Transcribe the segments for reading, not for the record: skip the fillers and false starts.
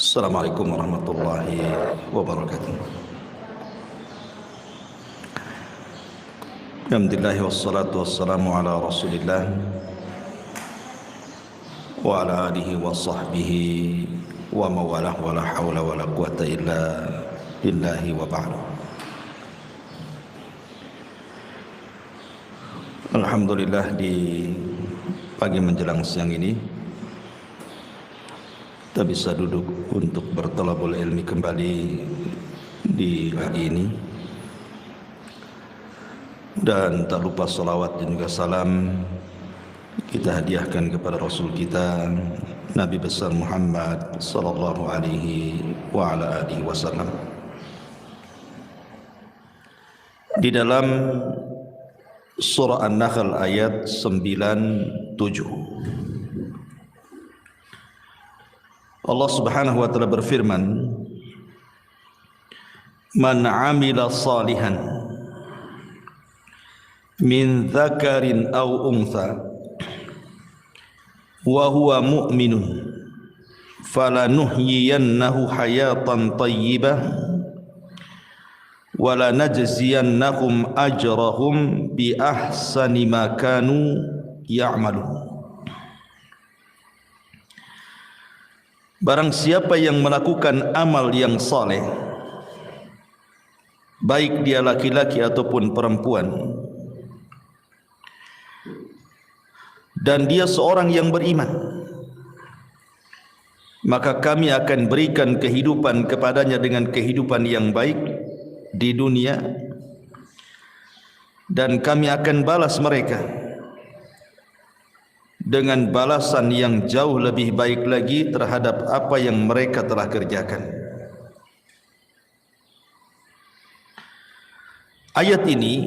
Assalamualaikum warahmatullahi wabarakatuh. Alhamdulillah wassalatu wassalamu ala Rasulillah wa ala alihi wa sahbihi wa mawalah wa la hawla wa la quwata illa billahi wa ba'du. Alhamdulillah, di pagi menjelang siang ini kita bisa duduk untuk bertalabul ilmi kembali di hari ini, dan tak lupa salawat dan juga salam kita hadiahkan kepada Rasul kita Nabi besar Muhammad sallallahu alaihi wa ala alihi wasallam. Di dalam surah An-Nahl ayat 97, Allah Subhanahu wa taala berfirman, "Man 'amila salihan min dzakarin aw untha wa huwa mu'minun falanuhyiyannahu hayatan thayyibah wa lanajziyannahum ajrahum bi ahsani ma kanu ya'malun." Barang siapa yang melakukan amal yang saleh, baik dia laki-laki ataupun perempuan, dan dia seorang yang beriman, maka kami akan berikan kehidupan kepadanya dengan kehidupan yang baik di dunia, dan kami akan balas mereka dengan balasan yang jauh lebih baik lagi terhadap apa yang mereka telah kerjakan. Ayat ini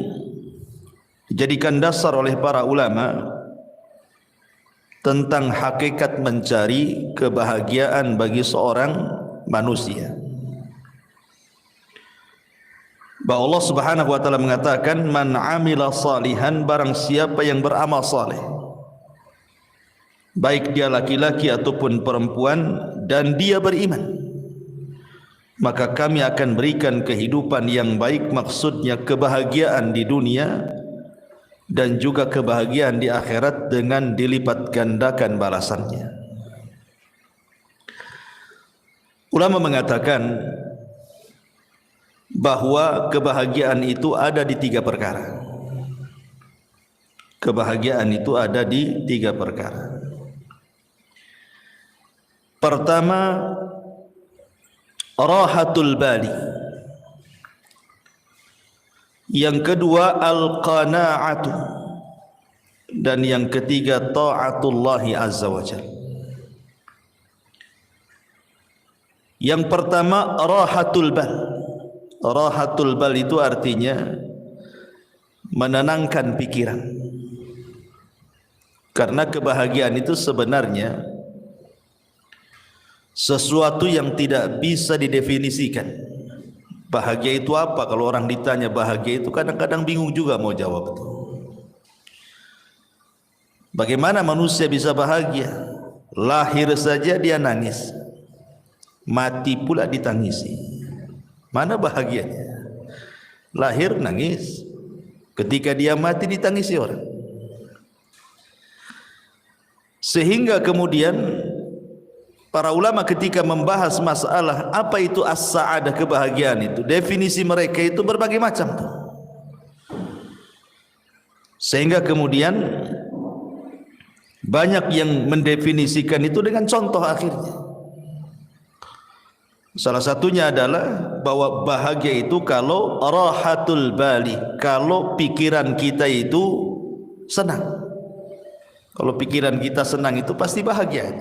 dijadikan dasar oleh para ulama tentang hakikat mencari kebahagiaan bagi seorang manusia. Bahwa Allah Subhanahu wa taala mengatakan, "Man 'amila salihan", barang siapa yang beramal saleh, baik dia laki-laki ataupun perempuan, dan dia beriman, maka kami akan berikan kehidupan yang baik, maksudnya kebahagiaan di dunia dan juga kebahagiaan di akhirat dengan dilipat gandakan balasannya. Ulama mengatakan bahwa kebahagiaan itu ada di tiga perkara. Kebahagiaan itu ada di tiga perkara. Pertama, rahatul bali. Yang kedua, al-qana'atu. Dan yang ketiga, ta'atullahi azza wa jalla. Yang pertama, rahatul bal. Rahatul bal itu artinya menenangkan pikiran. Karena kebahagiaan itu sebenarnya sesuatu yang tidak bisa didefinisikan. Bahagia itu apa? Kalau orang ditanya bahagia itu, kadang-kadang bingung juga mau jawab itu. Bagaimana manusia bisa bahagia? Lahir saja dia nangis, mati pula ditangisi. Mana bahagianya? Lahir nangis, ketika dia mati ditangisi orang. Sehingga kemudian para ulama ketika membahas masalah apa itu as-sa'adah, kebahagiaan itu, definisi mereka itu berbagai macam. Sehingga kemudian banyak yang mendefinisikan itu dengan contoh akhirnya. Salah satunya adalah bahwa bahagia itu kalau rahatul bali, kalau pikiran kita itu senang. Kalau pikiran kita senang itu pasti bahagia.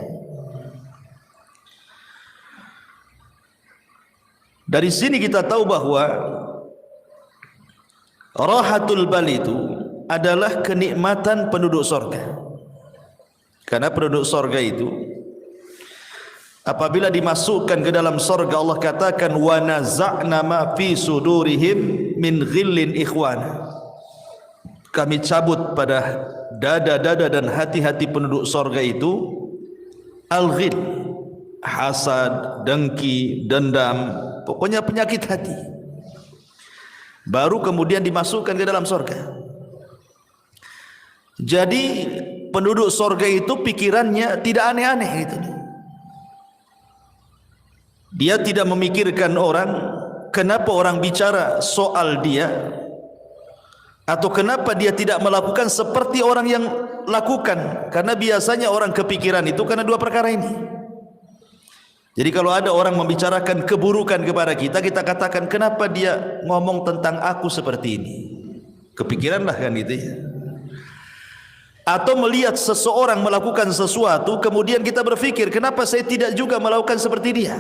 Dari sini kita tahu bahwa rahatul bal itu adalah kenikmatan penduduk sorga. Karena penduduk sorga itu apabila dimasukkan ke dalam sorga, Allah katakan, "Wa naza'na ma fi sudurihim min ghillin ikhwana." Kami cabut pada dada-dada dan hati-hati penduduk sorga itu al-ghil, hasad, dengki, dendam, pokoknya penyakit hati. Baru kemudian dimasukkan ke dalam surga. Jadi penduduk surga itu pikirannya tidak aneh-aneh gitu. Dia tidak memikirkan orang, kenapa orang bicara soal dia, atau kenapa dia tidak melakukan seperti orang yang lakukan. Karena biasanya orang kepikiran itu karena dua perkara ini. Jadi kalau ada orang membicarakan keburukan kepada kita, kita katakan kenapa dia ngomong tentang aku seperti ini. Kepikiranlah kan gitu ya. Atau melihat seseorang melakukan sesuatu, kemudian kita berpikir kenapa saya tidak juga melakukan seperti dia.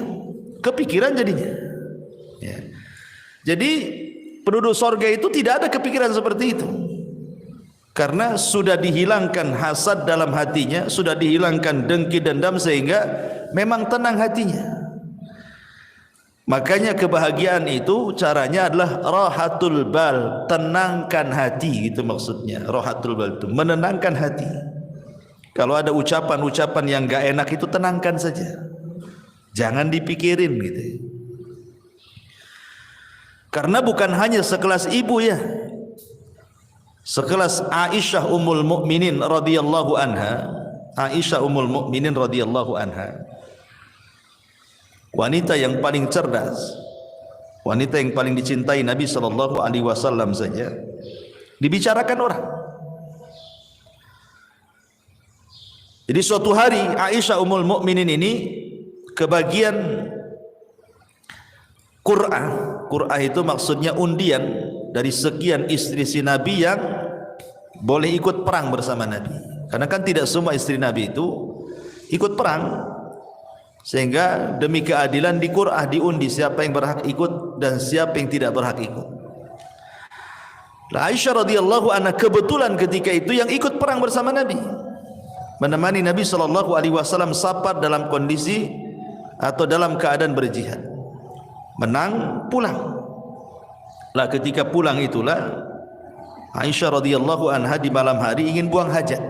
Kepikiran jadinya ya. Jadi penduduk surga itu tidak ada kepikiran seperti itu, karena sudah dihilangkan hasad dalam hatinya, sudah dihilangkan dengki dendam, sehingga memang tenang hatinya. Makanya kebahagiaan itu caranya adalah rahatul bal, tenangkan hati, gitu maksudnya. Rahatul bal itu menenangkan hati. Kalau ada ucapan-ucapan yang gak enak itu tenangkan saja, jangan dipikirin gitu. Karena bukan hanya sekelas ibu ya, sekelas Aisyah Ummul Mukminin radhiyallahu anha. Aisyah Ummul Mukminin radhiyallahu anha, wanita yang paling cerdas, wanita yang paling dicintai Nabi sallallahu alaihi wasallam saja dibicarakan orang. Jadi suatu hari Aisyah Ummul Mukminin ini kebagian Qur'ah itu maksudnya undian dari sekian istri si Nabi yang boleh ikut perang bersama Nabi. Karena kan tidak semua istri Nabi itu ikut perang, sehingga demi keadilan di Qur'ah diundi siapa yang berhak ikut dan siapa yang tidak berhak ikut. Aisyah radhiyallahu anha kebetulan ketika itu yang ikut perang bersama Nabi, menemani Nabi sallallahu alaihi wasallam safar dalam kondisi atau dalam keadaan berjihad. Menang pulang. Lah ketika pulang itulah Aisyah radhiyallahu anha di malam hari ingin buang hajat.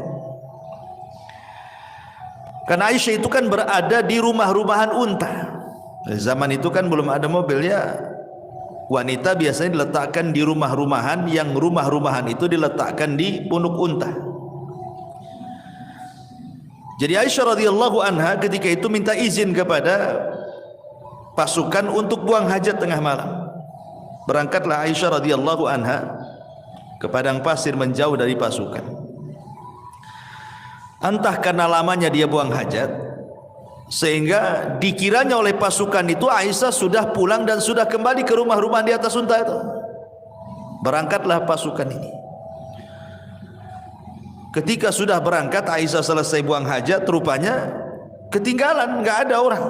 Karena Aisyah itu kan berada di rumah-rumahan unta. Zaman itu kan belum ada mobil ya. Wanita biasanya diletakkan di rumah-rumahan, yang rumah-rumahan itu diletakkan di punuk unta. Jadi Aisyah radhiyallahu anha ketika itu minta izin kepada pasukan untuk buang hajat tengah malam. Berangkatlah Aisyah radhiyallahu anha ke padang pasir menjauh dari pasukan. Entah karena lamanya dia buang hajat, sehingga dikiranya oleh pasukan itu Aisyah sudah pulang dan sudah kembali ke rumah-rumah di atas unta itu. Berangkatlah pasukan ini. Ketika sudah berangkat, Aisyah selesai buang hajat, rupanya ketinggalan, nggak ada orang.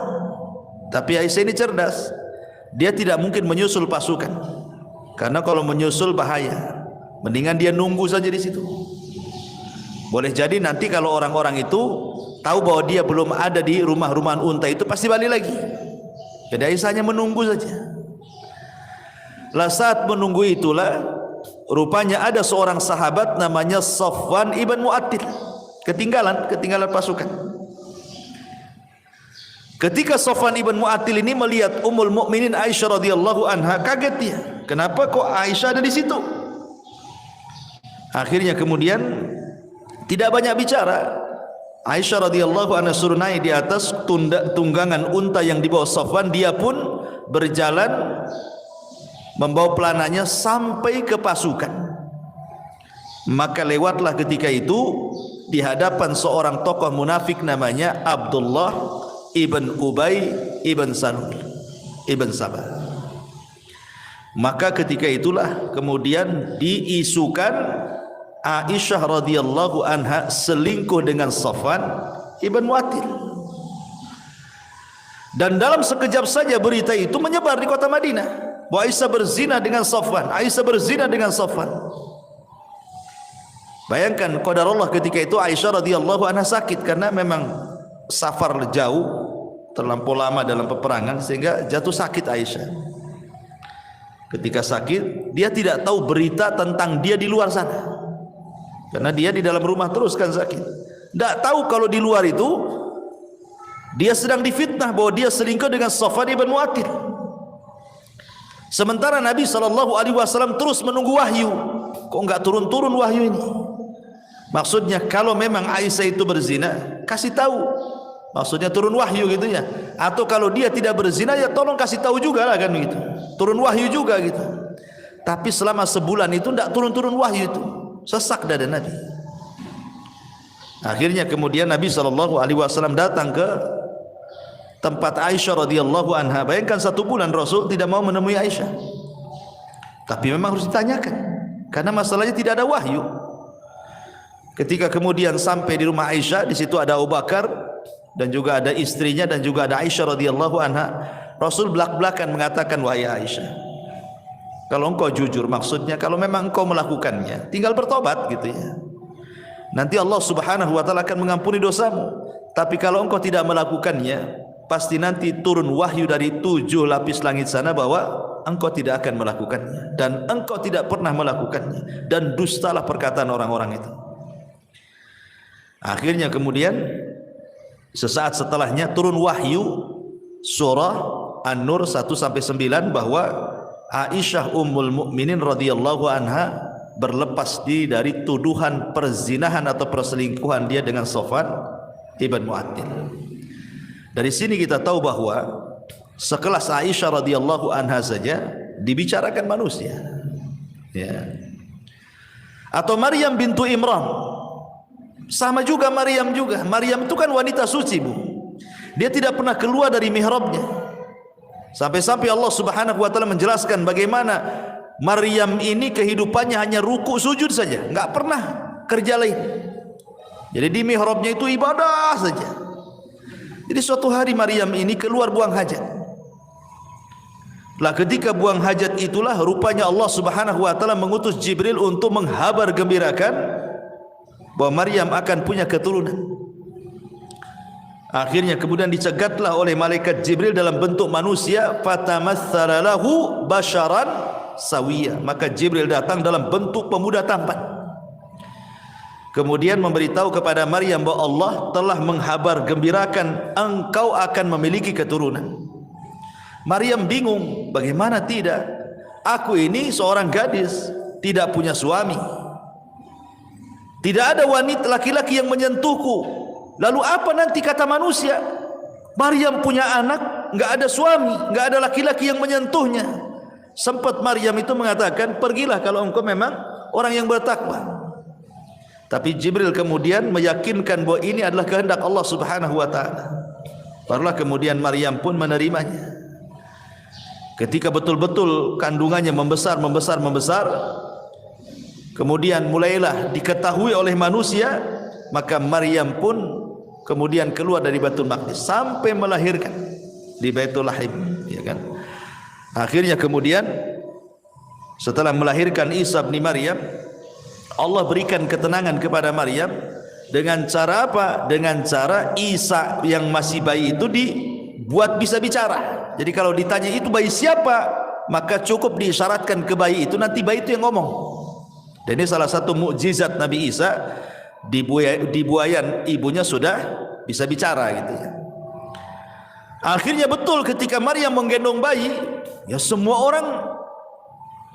Tapi Aisyah ini cerdas, dia tidak mungkin menyusul pasukan, karena kalau menyusul bahaya. Mendingan dia nunggu saja di situ. Boleh jadi nanti kalau orang-orang itu tahu bahwa dia belum ada di rumah-rumahan unta itu, pasti balik lagi. Jadi Aisyah hanya menunggu saja. Lah saat menunggu itulah rupanya ada seorang sahabat namanya Safwan ibn Mu'attil ketinggalan pasukan. Ketika Safwan ibn Mu'attil ini melihat Ummul Mukminin Aisyah radhiyallahu anha, kaget dia. Kenapa kok Aisyah ada di situ? Akhirnya kemudian tidak banyak bicara. Aisyah radhiyallahu anha suruh naik di atas tunggangan unta yang dibawa Safwan. Dia pun berjalan membawa pelananya sampai ke pasukan. Maka lewatlah ketika itu di hadapan seorang tokoh munafik namanya Abdullah ibn Ubay ibn Salul ibn Sabah. Maka ketika itulah kemudian diisukan Aisyah radhiyallahu anha selingkuh dengan Safwan ibn Mu'attil. Dan dalam sekejap saja berita itu menyebar di kota Madinah bahwa Aisyah berzina dengan Safwan, Aisyah berzina dengan Safwan. Bayangkan qadarullah ketika itu Aisyah radhiyallahu anha sakit karena memang safar jauh, terlampau lama dalam peperangan, sehingga jatuh sakit Aisyah. Ketika sakit, dia tidak tahu berita tentang dia di luar sana, karena dia di dalam rumah terus kan sakit. Tidak tahu kalau di luar itu Dia sedang difitnah bahwa dia selingkuh dengan Safwan ibn Mu'attil. Sementara Nabi SAW terus menunggu wahyu. Kok enggak turun-turun wahyu ini? Maksudnya kalau memang Aisyah itu berzina, kasih tahu. Maksudnya turun wahyu gitu ya. Atau kalau dia tidak berzina, ya tolong kasih tahu juga lah kan gitu. Turun wahyu juga gitu. Tapi selama sebulan itu tidak turun-turun wahyu itu. Sesak dada Nabi. Akhirnya kemudian Nabi SAW datang ke tempat Aisyah radhiyallahu anha. Bayangkan 1 bulan Rasul tidak mau menemui Aisyah. Tapi memang harus ditanyakan, karena masalahnya tidak ada wahyu. Ketika kemudian sampai di rumah Aisyah, di situ ada Abu Bakar dan juga ada istrinya dan juga ada Aisyah radhiyallahu anha. Rasul belak-belakan mengatakan, wahai Aisyah, kalau engkau jujur, maksudnya kalau memang engkau melakukannya, tinggal bertobat gitu ya. Nanti Allah Subhanahu wa taala akan mengampuni dosamu. Tapi kalau engkau tidak melakukannya, pasti nanti turun wahyu dari 7 lapis langit sana bahwa engkau tidak akan melakukannya dan engkau tidak pernah melakukannya, dan dustalah perkataan orang-orang itu. Akhirnya kemudian sesaat setelahnya turun wahyu surah An-Nur 1-9 bahwa Aisyah Ummul Mukminin radhiyallahu anha berlepas diri dari tuduhan perzinahan atau perselingkuhan dia dengan Safwan ibn Mu'attil. Dari sini kita tahu bahwa sekelas Aisyah radhiyallahu anha saja dibicarakan manusia. Ya. Atau Maryam bintu Imran, sama juga Maryam juga. Maryam itu kan wanita suci, Bu. Dia tidak pernah keluar dari mihrabnya. Sampai-sampai Allah Subhanahu wa taala menjelaskan bagaimana Maryam ini kehidupannya hanya ruku sujud saja, enggak pernah kerja lain. Jadi di mihrabnya itu ibadah saja. Jadi suatu hari Maryam ini keluar buang hajat. Lah ketika buang hajat itulah rupanya Allah Subhanahu wa taala mengutus Jibril untuk menghabar gembirakan bahwa Maryam akan punya keturunan. Akhirnya kemudian dicegatlah oleh malaikat Jibril dalam bentuk manusia, fatamatsala lahu basharan sawiyya. Maka Jibril datang dalam bentuk pemuda tampan. Kemudian memberitahu kepada Maryam bahwa Allah telah menghabar gembirakan engkau akan memiliki keturunan. Maryam bingung, bagaimana tidak? Aku ini seorang gadis, tidak punya suami. Tidak ada wanita laki-laki yang menyentuhku. Lalu apa nanti kata manusia? Maryam punya anak, enggak ada suami, enggak ada laki-laki yang menyentuhnya. Sempat Maryam itu mengatakan, pergilah kalau engkau memang orang yang bertakwa. Tapi Jibril kemudian meyakinkan bahwa ini adalah kehendak Allah Subhanahu wa taala. Barulah kemudian Maryam pun menerimanya. Ketika betul-betul kandungannya membesar, kemudian mulailah diketahui oleh manusia, maka Maryam pun kemudian keluar dari Baitul Maqdis sampai melahirkan di Baitul Lahim, ya kan? Akhirnya kemudian setelah melahirkan Isa bin Maryam, Allah berikan ketenangan kepada Maryam dengan cara apa? Dengan cara Isa yang masih bayi itu dibuat bisa bicara. Jadi kalau ditanya itu bayi siapa, maka cukup diisyaratkan ke bayi itu, nanti bayi itu yang ngomong. Dan ini salah satu mukjizat Nabi Isa, di buayan ibunya sudah bisa bicara gitu ya. Akhirnya betul ketika Maryam menggendong bayi, ya semua orang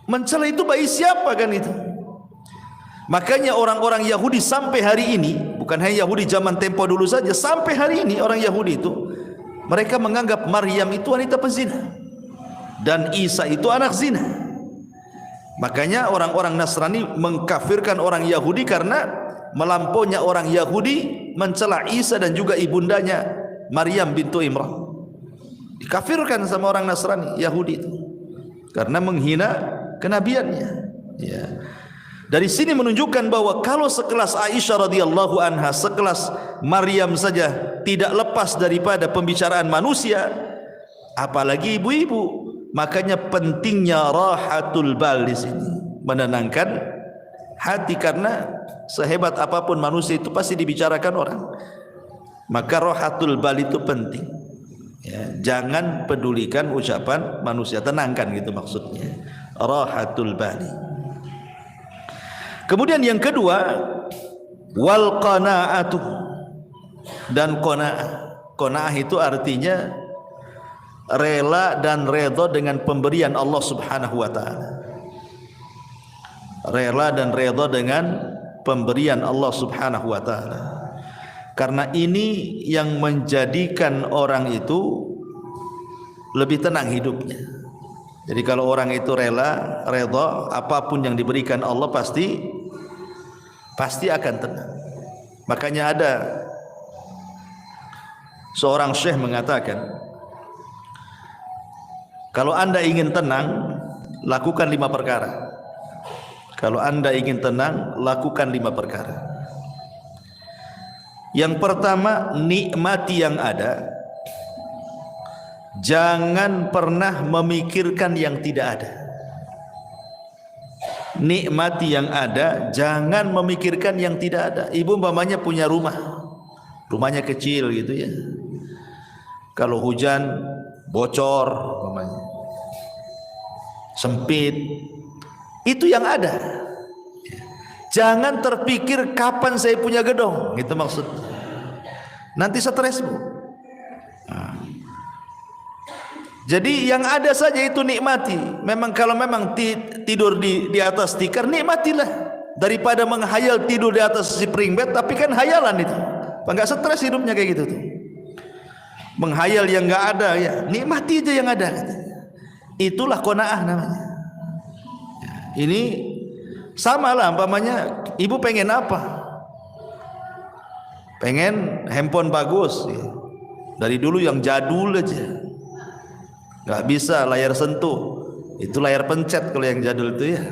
mencela itu bayi siapa kan itu. Makanya orang-orang Yahudi sampai hari ini, bukan hanya Yahudi zaman tempo dulu saja, sampai hari ini orang Yahudi itu mereka menganggap Maryam itu wanita pezina dan Isa itu anak zina. Makanya orang-orang Nasrani mengkafirkan orang Yahudi karena melampaunya orang Yahudi mencela Isa dan juga ibundanya Maryam bintu Imran. Dikafirkan sama orang Nasrani Yahudi itu karena menghina kenabiannya. Ya. Dari sini menunjukkan bahwa kalau sekelas Aisyah radhiyallahu anha, sekelas Maryam saja tidak lepas daripada pembicaraan manusia, apalagi ibu-ibu. Makanya pentingnya rahatul bal di sini, menenangkan hati, karena sehebat apapun manusia itu pasti dibicarakan orang. Maka rahatul bal itu penting. Ya, jangan pedulikan ucapan manusia, tenangkan gitu maksudnya. Rahatul bali. Kemudian yang kedua, wal qanaatu, dan qanaah. Qanaah itu artinya rela dan redha dengan pemberian Allah Subhanahu wa taala. Rela dan redha dengan pemberian Allah Subhanahu wa taala. Karena ini yang menjadikan orang itu lebih tenang hidupnya. Jadi kalau orang itu rela, redha, apapun yang diberikan Allah pasti akan tenang. Makanya ada seorang syekh mengatakan, kalau Anda ingin tenang, lakukan 5 perkara. Kalau Anda ingin tenang, lakukan 5 perkara. Yang pertama, nikmati yang ada. Jangan pernah memikirkan yang tidak ada. Nikmati yang ada, jangan memikirkan yang tidak ada. Ibu umpamanya punya rumahnya kecil gitu ya. Kalau hujan bocor umpamanya, sempit, itu yang ada. Jangan terpikir kapan saya punya gedung, gitu maksud. Nanti stresmu. Jadi yang ada saja itu nikmati. Memang kalau memang tidur di atas tikar, nikmatilah daripada menghayal tidur di atas spring bed, tapi kan hayalan itu. Enggak stres hidupnya kayak gitu tuh. Menghayal yang enggak ada ya, nikmati aja yang ada. Itulah qanaah namanya. Ini sama lah umpamanya ibu pengen apa? Pengen handphone bagus ya. Dari dulu yang jadul aja. Nggak bisa layar sentuh, itu layar pencet kalau yang jadul itu ya.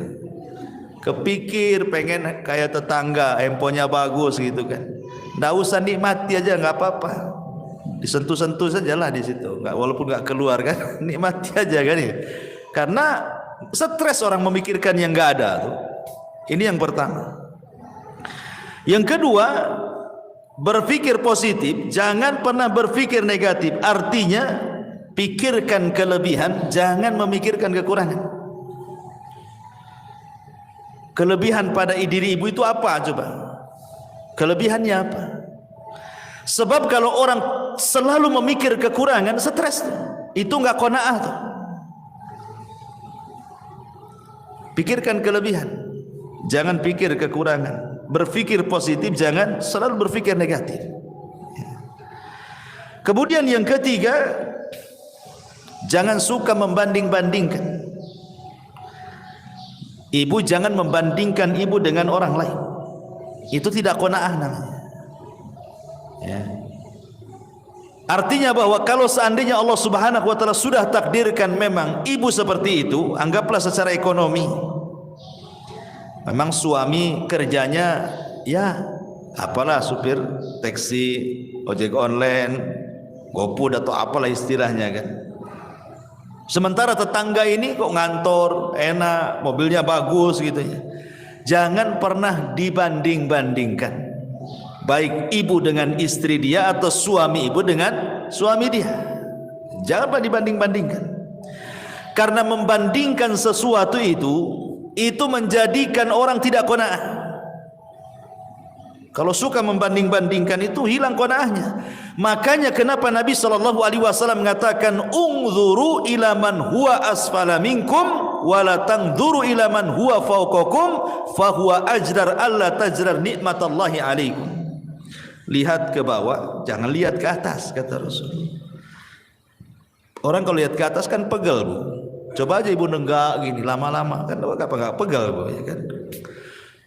Kepikir pengen kayak tetangga, handphonenya bagus gitu kan. Nggak usah, nikmati aja, nggak apa-apa. Disentuh-sentuh sajalah di situ, nggak, walaupun nggak keluar kan, nikmati aja kan ya. Karena stres orang memikirkan yang nggak ada tuh. Ini yang pertama. Yang kedua, berpikir positif, jangan pernah berpikir negatif. Artinya pikirkan kelebihan, jangan memikirkan kekurangan. Kelebihan pada diri ibu itu apa coba? Kelebihannya apa? Sebab kalau orang selalu memikir kekurangan, stres. Itu enggak qanaah tuh. Pikirkan kelebihan, jangan pikir kekurangan. Berpikir positif, jangan selalu berpikir negatif. Kemudian yang ketiga, jangan suka membanding-bandingkan. Ibu jangan membandingkan ibu dengan orang lain. Itu tidak qanaah namanya. Ya. Artinya bahwa kalau seandainya Allah Subhanahu wa taala sudah takdirkan memang ibu seperti itu, anggaplah secara ekonomi. Memang suami kerjanya ya apalah, supir taksi, ojek online, GoFood atau apalah istilahnya kan. Sementara tetangga ini kok ngantor, enak, mobilnya bagus gitu ya. Jangan pernah dibanding-bandingkan. Baik ibu dengan istri dia atau suami ibu dengan suami dia. Jangan pernah dibanding-bandingkan. Karena membandingkan sesuatu itu menjadikan orang tidak qanaah. Kalau suka membanding-bandingkan itu hilang qanaahnya. Makanya kenapa Nabi SAW mengatakan unzuru ila man huwa asfala minkum wa la tanzuru ila man huwa fawqakum fa huwa ajdar alla tajrar nikmatallahi alaikum. Lihat ke bawah, jangan lihat ke atas, kata Rasul. Orang kalau lihat ke atas kan pegel, Bu. Coba aja ibu nenggak gini lama-lama kan enggak pegel, Bu, ya kan.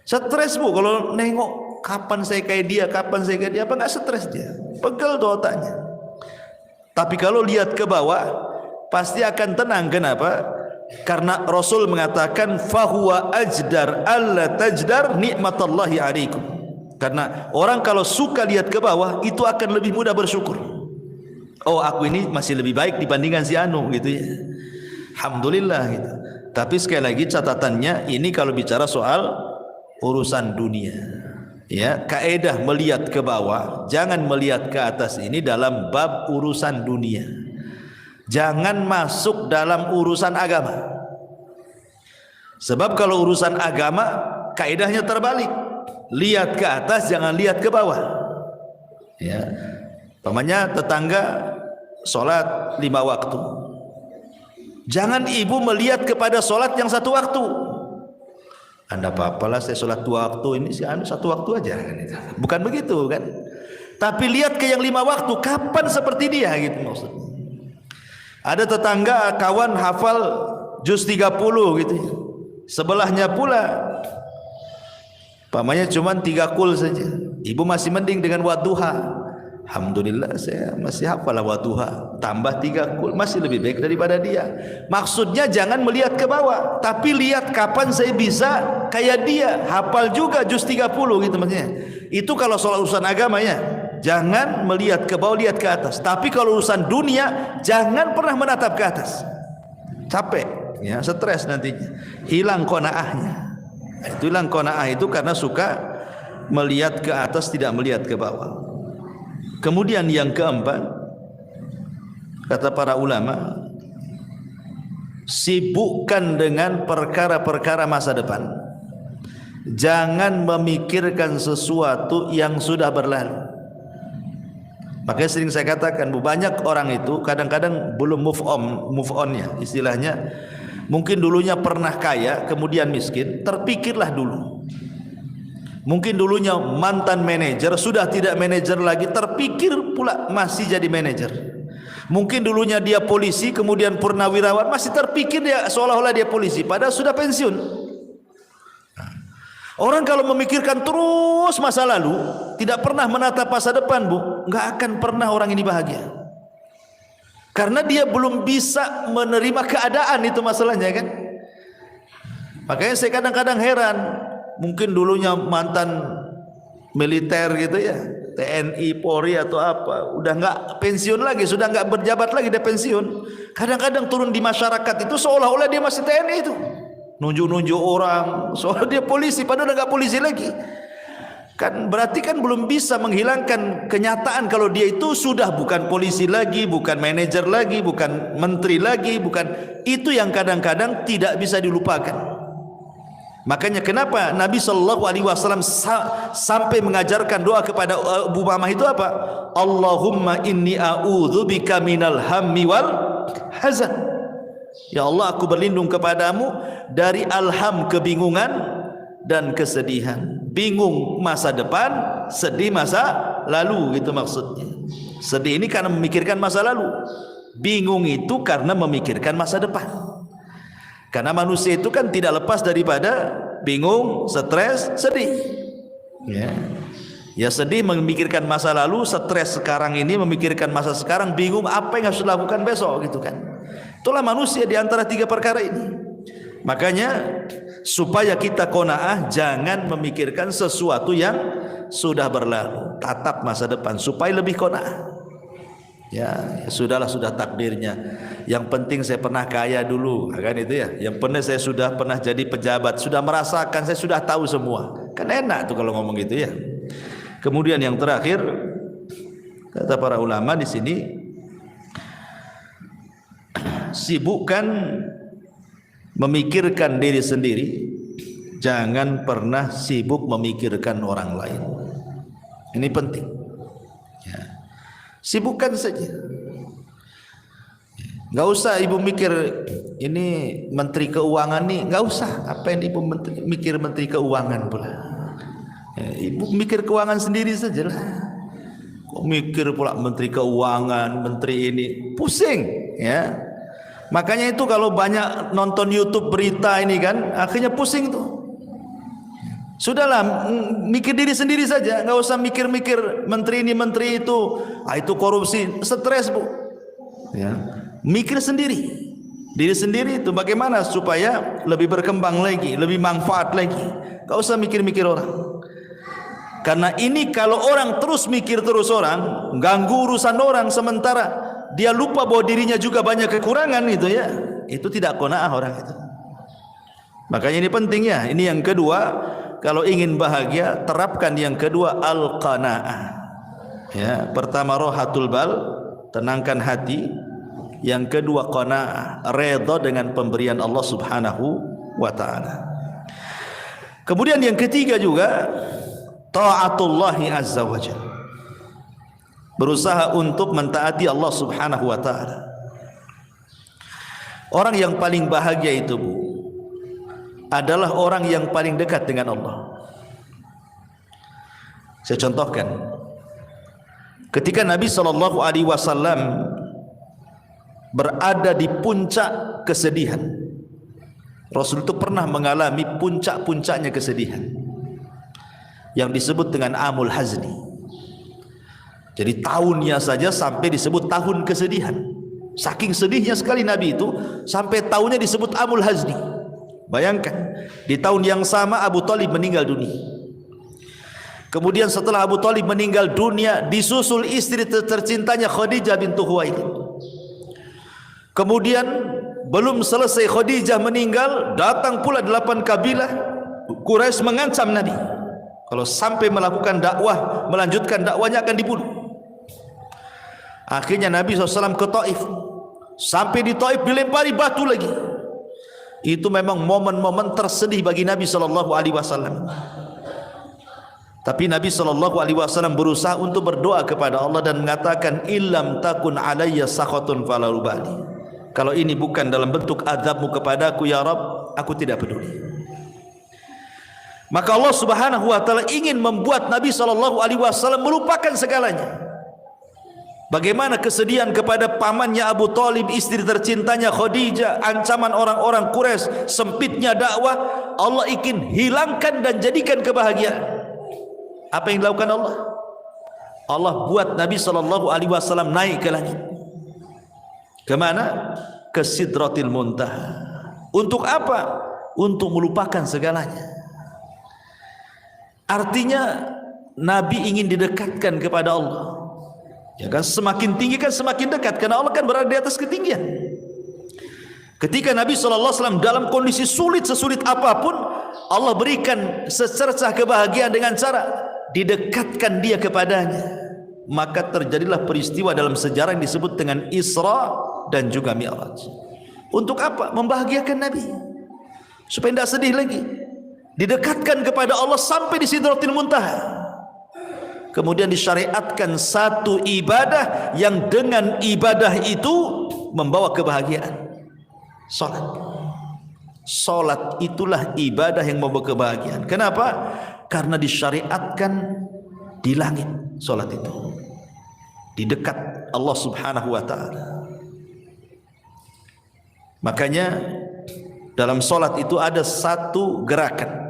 Stres, Bu, kalau nengok kapan saya kayak dia, apa enggak stres dia? Pegel tuh otaknya. Tapi kalau lihat ke bawah pasti akan tenang. Kenapa? Karena Rasul mengatakan fahuwa ajdar alla tajdar nikmatallahi alaikum. Karena orang kalau suka lihat ke bawah itu akan lebih mudah bersyukur. Oh, aku ini masih lebih baik dibandingkan si anu gitu ya. Alhamdulillah gitu. Tapi sekali lagi catatannya, ini kalau bicara soal urusan dunia. Ya, kaedah melihat ke bawah, jangan melihat ke atas, ini dalam bab urusan dunia. Jangan masuk dalam urusan agama. Sebab kalau urusan agama kaedahnya terbalik. Lihat ke atas, jangan lihat ke bawah. Ya. Pamannya tetangga sholat 5 waktu. Jangan ibu melihat kepada sholat yang 1 waktu. Anda apa-apalah saya sholat 2 waktu, ini sih 1 waktu aja. Bukan begitu kan? Tapi lihat ke yang 5 waktu, kapan seperti dia gitu maksudnya. Ada tetangga kawan hafal juz 30 gitu. Sebelahnya pula pamannya cuma 3 kul saja. Ibu masih mending dengan wadduha. Alhamdulillah saya masih hafal wadduha, tambah 3 kul masih lebih baik daripada dia. Maksudnya jangan melihat ke bawah, tapi lihat kapan saya bisa kayak dia, hafal juga juz 30 gitu maksudnya. Itu kalau soal urusan agama ya. Jangan melihat ke bawah, lihat ke atas. Tapi kalau urusan dunia, jangan pernah menatap ke atas. Capek, ya, stres nantinya. Hilang qanaahnya. Itu hilang qanaah itu karena suka melihat ke atas, tidak melihat ke bawah. Kemudian yang keempat, kata para ulama, sibukkan dengan perkara-perkara masa depan. Jangan memikirkan sesuatu yang sudah berlalu. Makanya sering saya katakan, banyak orang itu kadang-kadang belum move on ya istilahnya. Mungkin dulunya pernah kaya, kemudian miskin, terpikirlah dulu. Mungkin dulunya mantan manajer, sudah tidak manajer lagi, terpikir pula masih jadi manajer. Mungkin dulunya dia polisi, kemudian purnawirawan, masih terpikir dia seolah-olah dia polisi, padahal sudah pensiun. Orang kalau memikirkan terus masa lalu, tidak pernah menatap masa depan, Bu, nggak akan pernah orang ini bahagia. Karena dia belum bisa menerima keadaan, itu masalahnya kan. Makanya saya kadang-kadang heran, mungkin dulunya mantan militer gitu ya, TNI, Polri atau apa, udah nggak pensiun lagi, sudah nggak berjabat lagi, dia pensiun. Kadang-kadang turun di masyarakat itu seolah-olah dia masih TNI itu. Nunjuk-nunjuk orang soal dia polisi, padahal udah gak polisi lagi. Kan berarti kan belum bisa menghilangkan kenyataan kalau dia itu sudah bukan polisi lagi, bukan manajer lagi, bukan menteri lagi, bukan. Itu yang kadang-kadang tidak bisa dilupakan. Makanya kenapa Nabi SAW sampai mengajarkan doa kepada Abu Umamah itu apa? Allahumma inni a'udzubika minal hammi wal hazan. Ya Allah, aku berlindung kepadamu dari alham, kebingungan dan kesedihan. Bingung masa depan, sedih masa lalu, gitu maksudnya. Sedih ini karena memikirkan masa lalu, bingung itu karena memikirkan masa depan. Karena manusia itu kan tidak lepas daripada bingung, stres, sedih. Ya sedih memikirkan masa lalu, stres sekarang ini memikirkan masa sekarang, bingung apa yang harus dilakukan besok, gitu kan. Itulah manusia di antara 3 perkara ini. Makanya supaya kita qanaah, jangan memikirkan sesuatu yang sudah berlalu, tatap masa depan supaya lebih qanaah. Ya sudahlah, sudah takdirnya. Yang penting saya pernah kaya dulu, kan itu ya. Yang penting saya sudah pernah jadi pejabat, sudah merasakan, saya sudah tahu semua. Kan enak tuh kalau ngomong gitu ya. Kemudian yang terakhir, kata para ulama di sini, sibukkan memikirkan diri sendiri, jangan pernah sibuk memikirkan orang lain. Ini penting ya. Sibukkan saja, nggak usah ibu mikir ini menteri keuangan nih, nggak usah. Apa yang ibu mikir menteri keuangan pula ya, ibu mikir keuangan sendiri saja lah. Kok mikir pula menteri keuangan, menteri ini, pusing ya. Makanya itu kalau banyak nonton YouTube berita ini kan, akhirnya pusing tuh. Sudahlah, mikir diri sendiri saja, nggak usah mikir-mikir menteri ini menteri itu, itu korupsi, stres, Bu. Ya, mikir sendiri, diri sendiri itu bagaimana supaya lebih berkembang lagi, lebih manfaat lagi. Nggak usah mikir-mikir orang. Karena ini kalau orang terus mikir terus orang, ganggu urusan orang, sementara dia lupa bahwa dirinya juga banyak kekurangan, itu ya, itu tidak qanaah orang itu. Makanya ini penting ya. Ini yang kedua, kalau ingin bahagia terapkan yang kedua, al-qanaah. Ya, pertama rohatul bal, tenangkan hati. Yang kedua qanaah, redha dengan pemberian Allah Subhanahu wa taala. Kemudian yang ketiga juga taatullahi azza wajalla. berusaha untuk mentaati Allah Subhanahu wa taala. Orang yang paling bahagia itu, Bu, adalah orang yang paling dekat dengan Allah. Saya contohkan, ketika Nabi SAW berada di puncak kesedihan, Rasul itu pernah mengalami puncak-puncaknya kesedihan yang disebut dengan Amul Hazni. Jadi tahunnya saja sampai disebut tahun kesedihan. Saking sedihnya sekali Nabi itu sampai tahunnya disebut Amul Hazni. Bayangkan, di tahun yang sama Abu Thalib meninggal dunia. Kemudian setelah Abu Thalib meninggal dunia, disusul istri tercintanya Khadijah bintu Khuwailid. Kemudian belum selesai Khadijah meninggal, datang pula 8 kabilah Quraisy mengancam Nabi, kalau sampai melakukan dakwah, melanjutkan dakwanya akan dibunuh. Akhirnya Nabi SAW ke Taif. Sampai di Taif dilempari batu lagi. Itu memang momen-momen tersedih bagi Nabi SAW. Tapi Nabi SAW berusaha untuk berdoa kepada Allah dan mengatakan, illam takun alayya sakhatun fala ubali. Kalau ini bukan dalam bentuk azabmu kepadaku ya Rabb, aku tidak peduli. Maka Allah Subhanahu wa taala ingin membuat Nabi SAW melupakan segalanya. Bagaimana kesedihan kepada pamannya Abu Thalib, istri tercintanya Khadijah, ancaman orang-orang Quraisy, sempitnya dakwah, Allah ingin hilangkan dan jadikan kebahagiaan. Apa yang dilakukan Allah? Allah buat Nabi SAW naik ke langit. Kemana? Ke Sidratil Muntaha. Untuk apa? Untuk melupakan segalanya. Artinya Nabi ingin didekatkan kepada Allah. Ya kan, semakin tinggi kan semakin dekat, karena Allah kan berada di atas ketinggian. Ketika Nabi SAW dalam kondisi sulit, sesulit apapun, Allah berikan secercah kebahagiaan dengan cara didekatkan dia kepadanya. Maka terjadilah peristiwa dalam sejarah yang disebut dengan Isra dan juga Mi'raj. Untuk apa? Membahagiakan Nabi, supaya tidak sedih lagi. Didekatkan kepada Allah sampai di Sidratil Muntaha. Kemudian disyariatkan satu ibadah yang dengan ibadah itu membawa kebahagiaan. Salat. Salat itulah ibadah yang membawa kebahagiaan. Kenapa? Karena disyariatkan di langit salat itu, di dekat Allah Subhanahu wa taala. Makanya dalam salat itu ada satu gerakan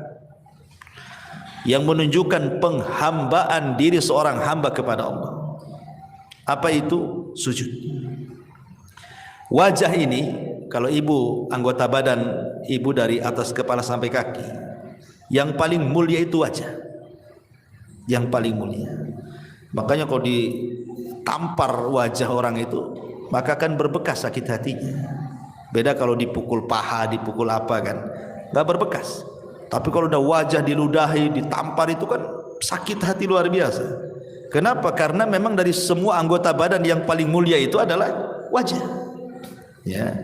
yang menunjukkan penghambaan diri seorang hamba kepada Allah. Apa itu? Sujud. Wajah ini, kalau ibu anggota badan ibu dari atas kepala sampai kaki, yang paling mulia itu wajah. Yang paling mulia. Makanya kalau ditampar wajah orang itu, maka akan berbekas sakit hatinya. Beda kalau dipukul paha, dipukul apa kan, nggak berbekas. Tapi kalau udah wajah diludahi, ditampar, itu kan sakit hati luar biasa. Kenapa? Karena memang dari semua anggota badan yang paling mulia itu adalah wajah. Ya.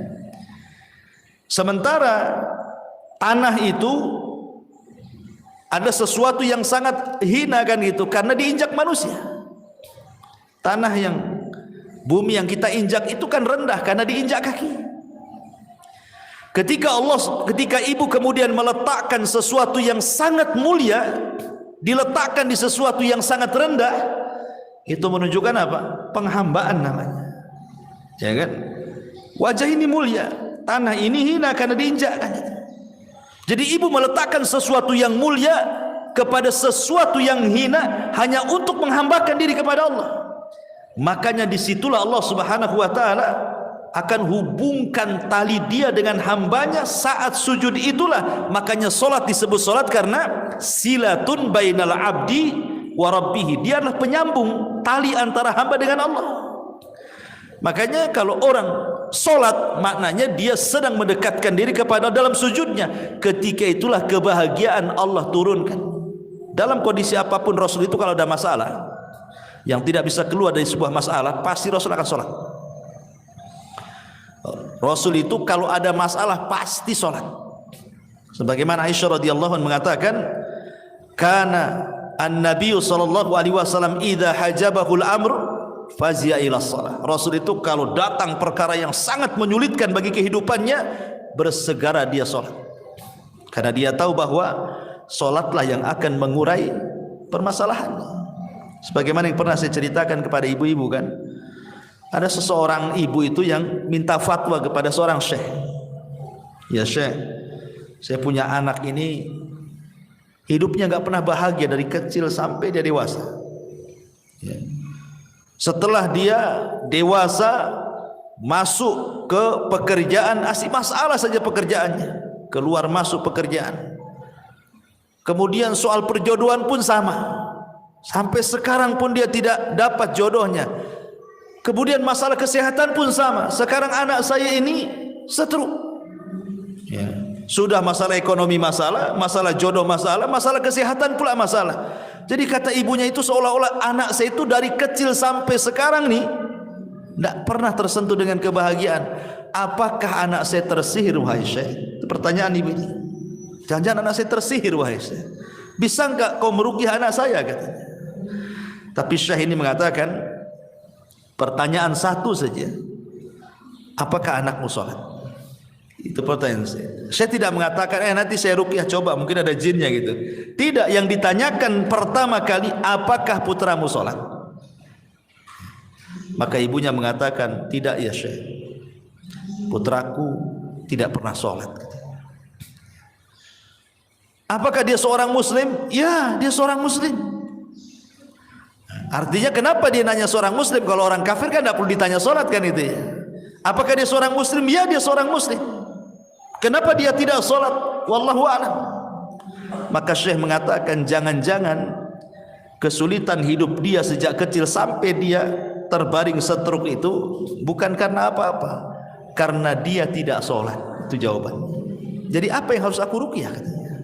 Sementara tanah itu ada sesuatu yang sangat hina kan gitu, karena diinjak manusia. Tanah yang, bumi yang kita injak itu kan rendah karena diinjak kaki. Ketika ibu kemudian meletakkan sesuatu yang sangat mulia, diletakkan di sesuatu yang sangat rendah, itu menunjukkan apa? Penghambaan namanya. Ya kan? Wajah ini mulia, tanah ini hina karena diinjak kan. Jadi ibu meletakkan sesuatu yang mulia kepada sesuatu yang hina hanya untuk menghambakan diri kepada Allah. Makanya disitulah Allah Subhanahu wa taala akan hubungkan tali dia dengan hambanya saat sujud itulah. Makanya solat disebut solat karena silatun bainal abdi wa rabbih. Dia adalah penyambung tali antara hamba dengan Allah. Makanya kalau orang solat, maknanya dia sedang mendekatkan diri kepada dalam sujudnya. Ketika itulah kebahagiaan Allah turunkan. Dalam kondisi apapun Rasul itu kalau ada masalah yang tidak bisa keluar dari sebuah masalah, pasti Rasul akan solat. Rasul itu kalau ada masalah pasti sholat. Sebagaimana Aisyah radhiyallahu anha mengatakan, kana an-nabiy sallallahu alaihi wasallam idza hajabahul amr fazia ila shalah. Rasul itu kalau datang perkara yang sangat menyulitkan bagi kehidupannya, bersegera dia salat. Karena dia tahu bahwa salatlah yang akan mengurai permasalahan. Sebagaimana yang pernah saya ceritakan kepada ibu-ibu kan, ada seseorang ibu itu yang minta fatwa kepada seorang syekh. Ya syekh, saya punya anak ini hidupnya enggak pernah bahagia dari kecil sampai dia dewasa. Ya. Setelah dia dewasa masuk ke pekerjaan, asik masalah saja pekerjaannya, keluar masuk pekerjaan. Kemudian soal perjodohan pun sama, sampai sekarang pun dia tidak dapat jodohnya. Kemudian masalah kesehatan pun sama, sekarang anak saya ini stroke. Ya. Sudah masalah ekonomi masalah, masalah jodoh masalah, masalah kesehatan pula masalah. Jadi kata ibunya itu seolah-olah anak saya itu dari kecil sampai sekarang nih tidak pernah tersentuh dengan kebahagiaan. Apakah anak saya tersihir wahai syekh? Itu pertanyaan ibu ini. Jangan-jangan anak saya tersihir wahai syekh. Bisa enggak kau meruqyah anak saya katanya. Tapi syekh ini mengatakan pertanyaan satu saja. Apakah anakmu sholat? Itu pertanyaan saya. Saya tidak mengatakan nanti saya ruqyah coba mungkin ada jinnya gitu. Tidak, yang ditanyakan pertama kali apakah putramu sholat? Maka ibunya mengatakan tidak ya syekh, putraku tidak pernah sholat. Apakah dia seorang muslim? Ya, dia seorang muslim. Artinya kenapa dia nanya seorang muslim? Kalau orang kafir kan tidak perlu ditanya sholat kan itu ya. Apakah dia seorang muslim? Ya, dia seorang muslim. Kenapa dia tidak sholat? Wallahu a'lam. Maka syekh mengatakan jangan-jangan kesulitan hidup dia sejak kecil sampai dia terbaring stroke itu bukan karena apa-apa, karena dia tidak sholat. Itu jawabannya. Jadi apa yang harus aku ruqyah katanya.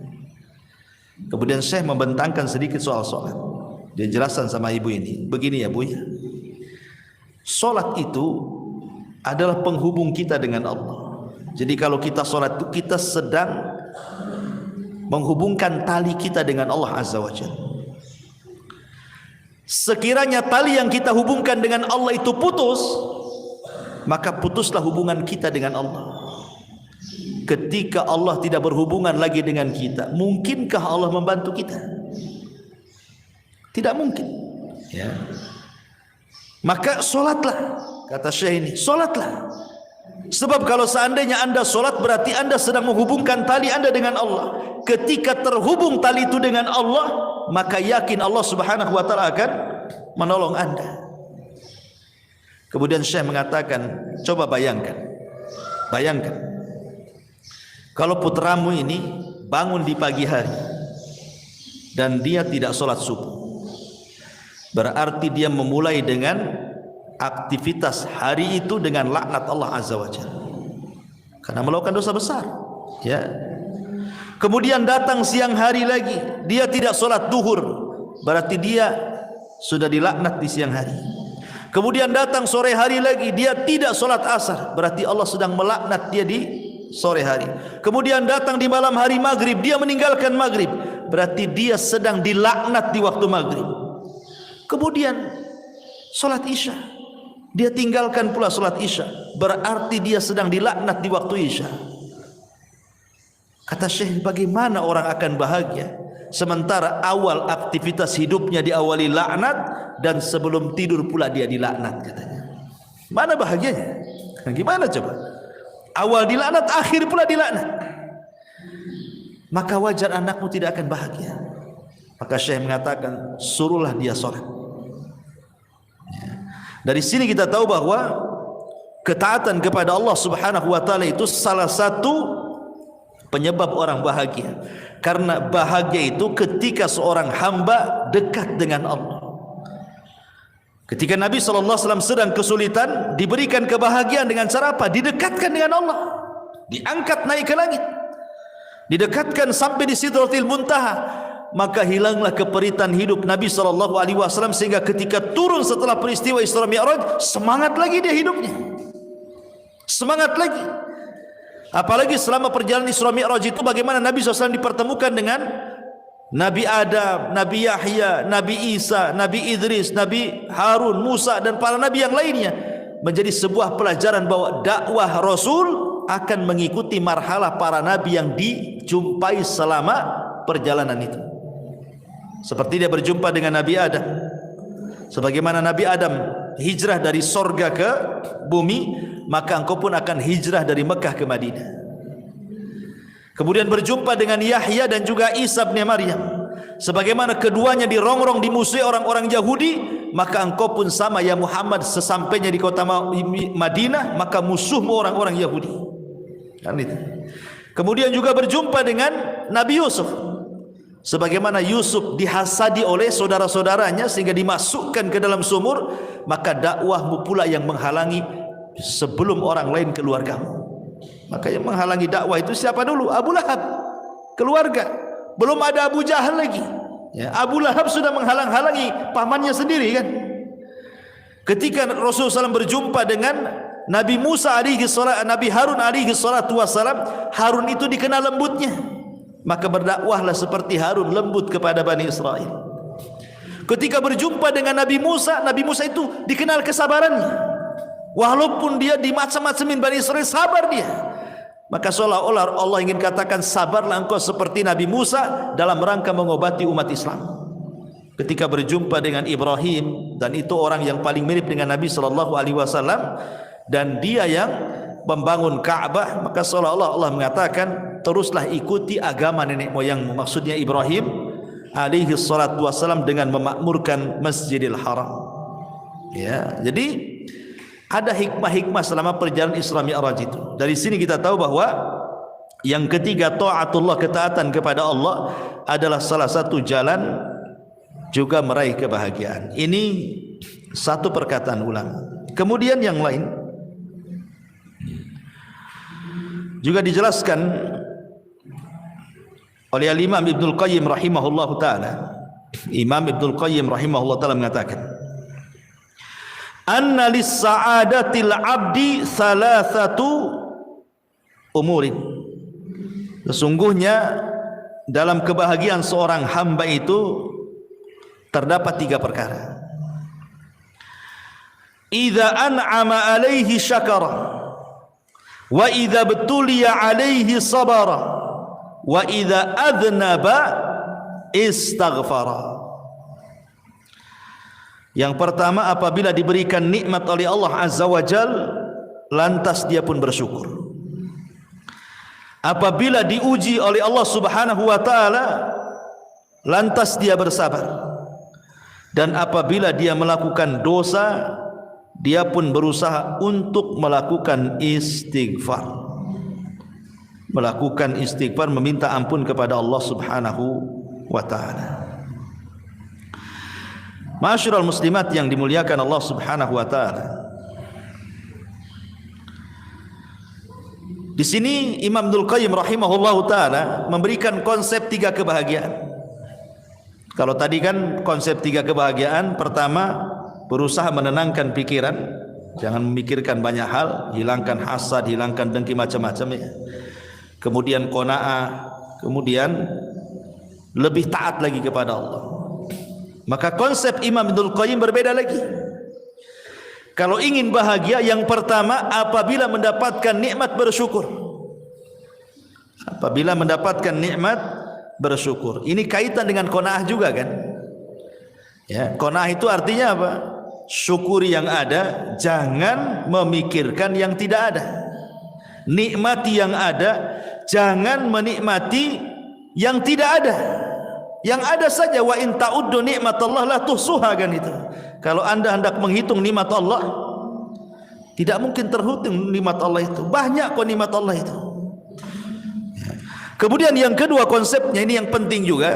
Kemudian syekh membentangkan sedikit soal sholat. Dia jelaskan sama ibu ini, begini ya bu ya, sholat itu adalah penghubung kita dengan Allah. Jadi kalau kita sholat itu kita sedang menghubungkan tali kita dengan Allah Azza wa Jalla. Sekiranya tali yang kita hubungkan dengan Allah itu putus, maka putuslah hubungan kita dengan Allah. Ketika Allah tidak berhubungan lagi dengan kita, mungkinkah Allah membantu kita? Tidak mungkin ya. Maka sholatlah, kata syekh ini, sholatlah. Sebab kalau seandainya anda sholat berarti anda sedang menghubungkan tali anda dengan Allah. Ketika terhubung tali itu dengan Allah, maka yakin Allah subhanahu wa ta'ala akan menolong anda. Kemudian syekh mengatakan, coba bayangkan kalau putramu ini bangun di pagi hari dan dia tidak sholat subuh, berarti dia memulai dengan aktivitas hari itu dengan laknat Allah Azza wa Jalla karena melakukan dosa besar ya. Kemudian datang siang hari lagi dia tidak sholat duhur, berarti dia sudah dilaknat di siang hari. Kemudian datang sore hari lagi dia tidak sholat asar, berarti Allah sedang melaknat dia di sore hari. Kemudian datang di malam hari maghrib dia meninggalkan maghrib, berarti dia sedang dilaknat di waktu maghrib. Kemudian sholat isya dia tinggalkan pula sholat isya, berarti dia sedang dilaknat di waktu isya. Kata syekh, bagaimana orang akan bahagia sementara awal aktivitas hidupnya diawali laknat dan sebelum tidur pula dia dilaknat katanya. Mana bahagianya? Gimana coba? Awal dilaknat, akhir pula dilaknat. Maka wajar anakmu tidak akan bahagia. Maka syekh mengatakan, suruhlah dia sholat. Dari sini kita tahu bahwa ketaatan kepada Allah Subhanahu wa taala itu salah satu penyebab orang bahagia. Karena bahagia itu ketika seorang hamba dekat dengan Allah. Ketika Nabi SAW sedang kesulitan, diberikan kebahagiaan dengan cara apa? Didekatkan dengan Allah, diangkat naik ke langit, didekatkan sampai di Sidratil Muntaha. Maka hilanglah keperitan hidup Nabi SAW, sehingga ketika turun setelah peristiwa Isra Mi'raj, semangat lagi dia hidupnya, semangat lagi. Apalagi selama perjalanan Isra Mi'raj itu bagaimana Nabi SAW dipertemukan dengan Nabi Adam, Nabi Yahya, Nabi Isa, Nabi Idris, Nabi Harun, Musa dan para nabi yang lainnya, menjadi sebuah pelajaran bahwa dakwah Rasul akan mengikuti marhalah para nabi yang dijumpai selama perjalanan itu. Seperti dia berjumpa dengan Nabi Adam, sebagaimana Nabi Adam hijrah dari sorga ke bumi, maka engkau pun akan hijrah dari Mekah ke Madinah. Kemudian berjumpa dengan Yahya dan juga Isa bin Maryam, sebagaimana keduanya dirongrong dimusuhi orang-orang Yahudi, maka engkau pun sama ya Muhammad, sesampainya di kota Madinah maka musuhmu orang-orang Yahudi. Kan itu. Kemudian juga berjumpa dengan Nabi Yusuf, sebagaimana Yusuf dihasadi oleh saudara-saudaranya sehingga dimasukkan ke dalam sumur, maka dakwahmu pula yang menghalangi sebelum orang lain keluargamu. Maka yang menghalangi dakwah itu siapa dulu? Abu Lahab, keluarga. Belum ada Abu Jahal lagi. Ya, Abu Lahab sudah menghalang-halangi pamannya sendiri kan. Ketika Rasulullah SAW berjumpa dengan Nabi Musa alaihi salam, Nabi Harun alaihi salatu wassalam, Harun itu dikenal lembutnya. Maka berdakwahlah seperti Harun, lembut kepada Bani Israel. Ketika berjumpa dengan Nabi Musa itu dikenal kesabarannya. Walaupun dia dimacam-macamin Bani Israel, sabar dia. Maka seolah-olah Allah ingin katakan, sabarlah engkau seperti Nabi Musa dalam rangka mengobati umat Islam. Ketika berjumpa dengan Ibrahim, dan itu orang yang paling mirip dengan Nabi SAW, dan dia yang membangun Ka'bah, maka seolah-olah Allah mengatakan, teruslah ikuti agama nenek moyangmu. Maksudnya Ibrahim alaihi salatu wassalam dengan memakmurkan Masjidil Haram. Ya, jadi ada hikmah-hikmah selama perjalanan Isra Mi'raj itu. Dari sini kita tahu bahwa yang ketiga, taatullah, ketaatan kepada Allah adalah salah satu jalan juga meraih kebahagiaan. Ini satu perkataan ulama. Kemudian yang lain juga dijelaskan oleh Imam Ibnul Qayyim rahimahullahu taala. Imam Ibnul Qayyim rahimahullahu taala mengatakan, anna lis-sa'adatil 'abdi thalathatu umurin. Sesungguhnya dalam kebahagiaan seorang hamba itu terdapat 3 perkara. Idza an'ama 'alaihi syakara, wa idza betuliya 'alaihi sabara, wa idza adznaba istaghfara. Yang pertama, apabila diberikan nikmat oleh Allah Azza wa Jal, lantas dia pun bersyukur. Apabila diuji oleh Allah Subhanahu wa taala, lantas dia bersabar. Dan apabila dia melakukan dosa, dia pun berusaha untuk melakukan istighfar. Melakukan istighfar, meminta ampun kepada Allah Subhanahu wa taala. Ma'asyiral muslimat yang dimuliakan Allah Subhanahu wa taala. Di sini Imam Ibnul Qayyim rahimahullahu taala memberikan konsep 3 kebahagiaan. Kalau tadi kan konsep 3 kebahagiaan, pertama berusaha menenangkan pikiran, jangan memikirkan banyak hal, hilangkan hasad, hilangkan dengki macam-macam ya. Kemudian qanaah, kemudian lebih taat lagi kepada Allah. Maka konsep Imam Ibnul Qayyim berbeda lagi. Kalau ingin bahagia, yang pertama apabila mendapatkan nikmat bersyukur. Apabila mendapatkan nikmat bersyukur. Ini kaitan dengan qanaah juga kan? Ya, qanaah itu artinya apa? Syukuri yang ada, jangan memikirkan yang tidak ada. Nikmati yang ada, jangan menikmati yang tidak ada. Yang ada saja, wa in ta'uddu nikmatallah la tuhsuha, kan itu. Kalau Anda hendak menghitung nikmat Allah, tidak mungkin terhitung nikmat Allah itu. Banyak kok nikmat Allah itu. Kemudian yang kedua konsepnya, ini yang penting juga.